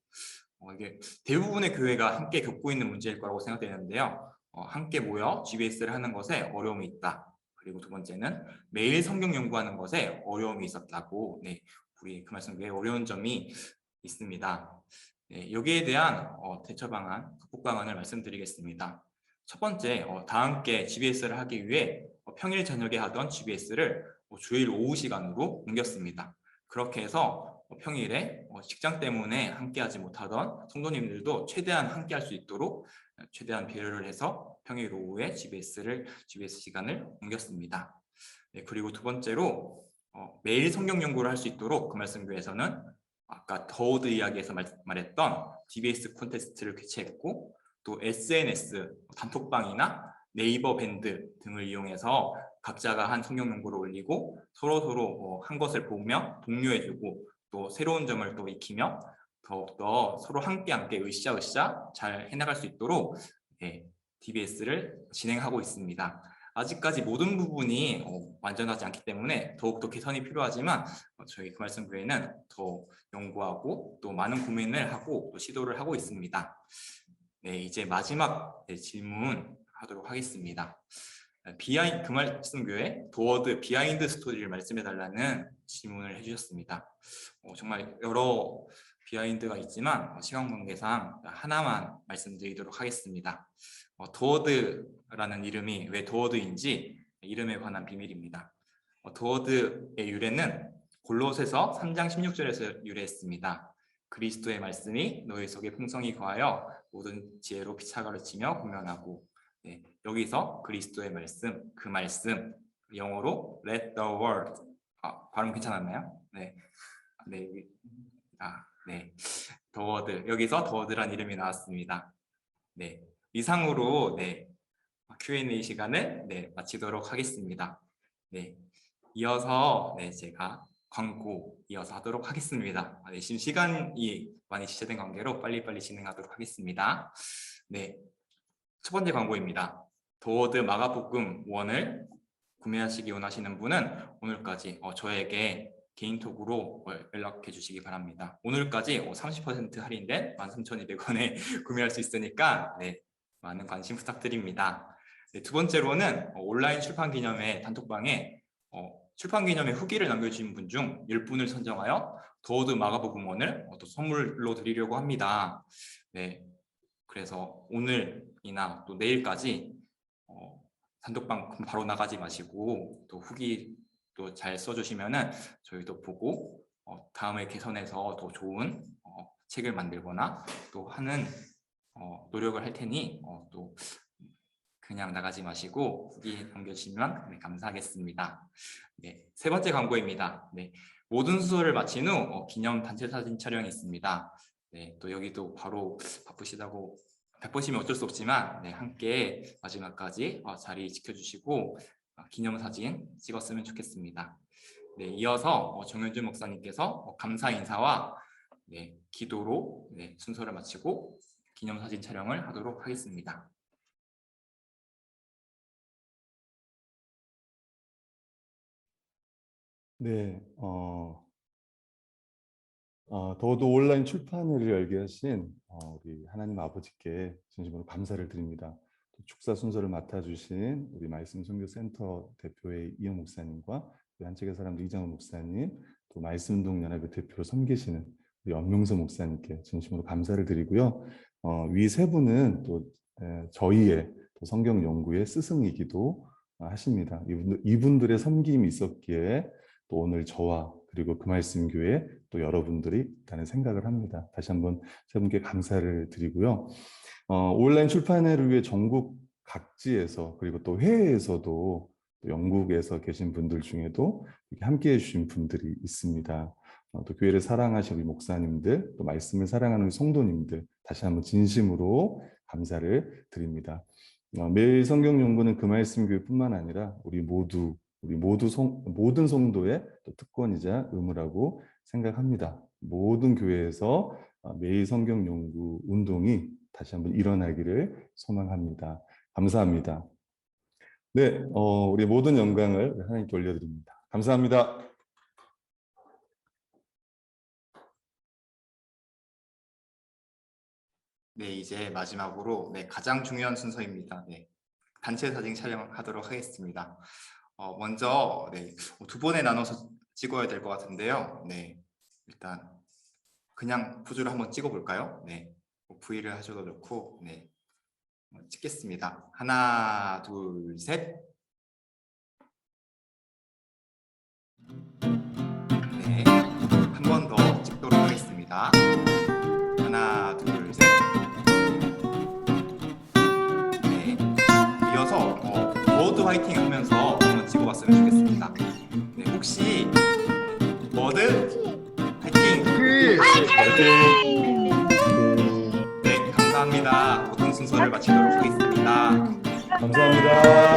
이게 대부분의 교회가 함께 겪고 있는 문제일 거라고 생각되는데요. 함께 모여 GBS를 하는 것에 어려움이 있다. 그리고 두 번째는 매일 성경 연구하는 것에 어려움이 있었다고 우리 그말씀교회에 어려운 점이 있습니다. 여기에 대한 대처 방안, 극복 방안을 말씀드리겠습니다. 첫 번째, 다 함께 GBS를 하기 위해 평일 저녁에 하던 GBS를 주일 오후 시간으로 옮겼습니다. 그렇게 해서 평일에 직장 때문에 함께하지 못하던 성도님들도 최대한 함께할 수 있도록 최대한 배려를 해서 평일 오후에 GBS 시간을 옮겼습니다. 그리고 두 번째로 매일 성경 연구를 할 수 있도록 그말씀교회에서는 아까 더워드 이야기에서 말했던 DBS 콘테스트를 개최했고 또 SNS, 단톡방이나 네이버 밴드 등을 이용해서 각자가 한 성경 연구를 올리고 서로 한 것을 보며 독려해주고 또 새로운 점을 또 익히며 더욱더 서로 함께 으쌰으쌰 잘 해나갈 수 있도록 DBS를 진행하고 있습니다. 아직까지 모든 부분이 완전하지 않기 때문에 더욱더 개선이 필요하지만 저희 그말씀교회는 더 연구하고 또 많은 고민을 하고 또 시도를 하고 있습니다. 네, 이제 마지막 질문 하도록 하겠습니다. 그 말씀 교회 도어드 비하인드 스토리를 말씀해 달라는 질문을 해주셨습니다. 정말 여러 비하인드가 있지만 시간 관계상 하나만 말씀드리도록 하겠습니다. 도어드라는 이름이 왜 도어드인지 이름에 관한 비밀입니다. 도어드의 유래는 골로새서 3장 16절에서 유래했습니다. 그리스도의 말씀이 너희 속에 풍성히 거하여 모든 지혜로 피차 가르치며 공면하고, 네, 여기서 그리스도의 말씀, 그 말씀, 영어로 let the word, 발음 괜찮았나요? 네, 네, 네, the word, 여기서 the word란 이름이 나왔습니다. 네, 이상으로 네, Q&A 시간을 네, 마치도록 하겠습니다. 네, 이어서 네, 제가 광고 이어서 하도록 하겠습니다. 네, 지금 시간이 많이 지체된 관계로 빨리빨리 진행하도록 하겠습니다. 네, 첫 번째 광고입니다. 도어드 마가볶음 1을 구매하시기 원하시는 분은 오늘까지 저에게 개인톡으로 연락해 주시기 바랍니다. 오늘까지 30% 할인된 13,200원에 구매할 수 있으니까 네, 많은 관심 부탁드립니다. 네, 두 번째로는 온라인 출판 기념회 단톡방에 출판 기념회 후기를 남겨주신 분 중 10분을 선정하여 도어드 마가복음 1을 또 선물로 드리려고 합니다. 네, 그래서 오늘이나 또 내일까지 단톡방 바로 나가지 마시고 또 후기 또 잘 써주시면은 저희도 보고 다음에 개선해서 더 좋은 책을 만들거나 또 하는 노력을 할 테니 또 그냥 나가지 마시고 후기 남겨주시면 네, 감사하겠습니다. 네, 세 번째 광고입니다. 네, 모든 수업을 마친 후 기념 단체 사진 촬영이 있습니다. 네, 또 여기도 바로 바쁘시다고 바쁘시면 어쩔 수 없지만 네, 함께 마지막까지 자리 지켜주시고 기념사진 찍었으면 좋겠습니다. 네, 이어서 정현준 목사님께서 감사 인사와 네, 기도로 네, 순서를 마치고 기념사진 촬영을 하도록 하겠습니다. 네, 더도 온라인 출판회를 열게 하신 우리 하나님 아버지께 진심으로 감사를 드립니다. 또 축사 순서를 맡아주신 우리 말씀 선교센터 대표의 이영 목사님과 우리 한책의 사람들 이장훈 목사님, 또 말씀운동 연합의 대표로 섬기시는 우리 엄명서 목사님께 진심으로 감사를 드리고요. 위 세 분은 또 저희의 또 성경 연구의 스승이기도 하십니다. 이분들의 섬김이 있었기에 또 오늘 저와 그리고 그 말씀 교회 또 여러분들이 있다는 생각을 합니다. 다시 한번 세 분께 감사를 드리고요. 온라인 출판회를 위해 전국 각지에서 그리고 또 해외에서도 또 영국에서 계신 분들 중에도 이렇게 함께해 주신 분들이 있습니다. 또 교회를 사랑하시는 우리 목사님들, 또 말씀을 사랑하는 우리 성도님들 다시 한번 진심으로 감사를 드립니다. 매일 성경 연구는 그 말씀 교회뿐만 아니라 우리 모든 성도의 또 특권이자 의무라고 생각합니다. 모든 교회에서 매일 성경 연구 운동이 다시 한번 일어나기를 소망합니다. 감사합니다. 네, 우리 모든 영광을 하나님께 올려드립니다. 감사합니다. 네, 이제 마지막으로 네, 가장 중요한 순서입니다. 네, 단체 사진 촬영하도록 하겠습니다. 먼저 네, 두 번에 나눠서 찍어야 될 것 같은데요. 네, 일단 그냥 포즈를 한번 찍어볼까요? 네, V를 하셔도 좋고, 네, 찍겠습니다. 하나, 둘, 셋. 네, 한 번 더 찍도록 하겠습니다. 하나, 둘, 셋. 네, 이어서 워드 화이팅 하면서 한번 찍어봤으면 좋겠습니다. 네, 혹시 워드 화이팅! 화이팅! 네, 감사합니다. 모든 순서를 마치도록 하겠습니다. 감사합니다.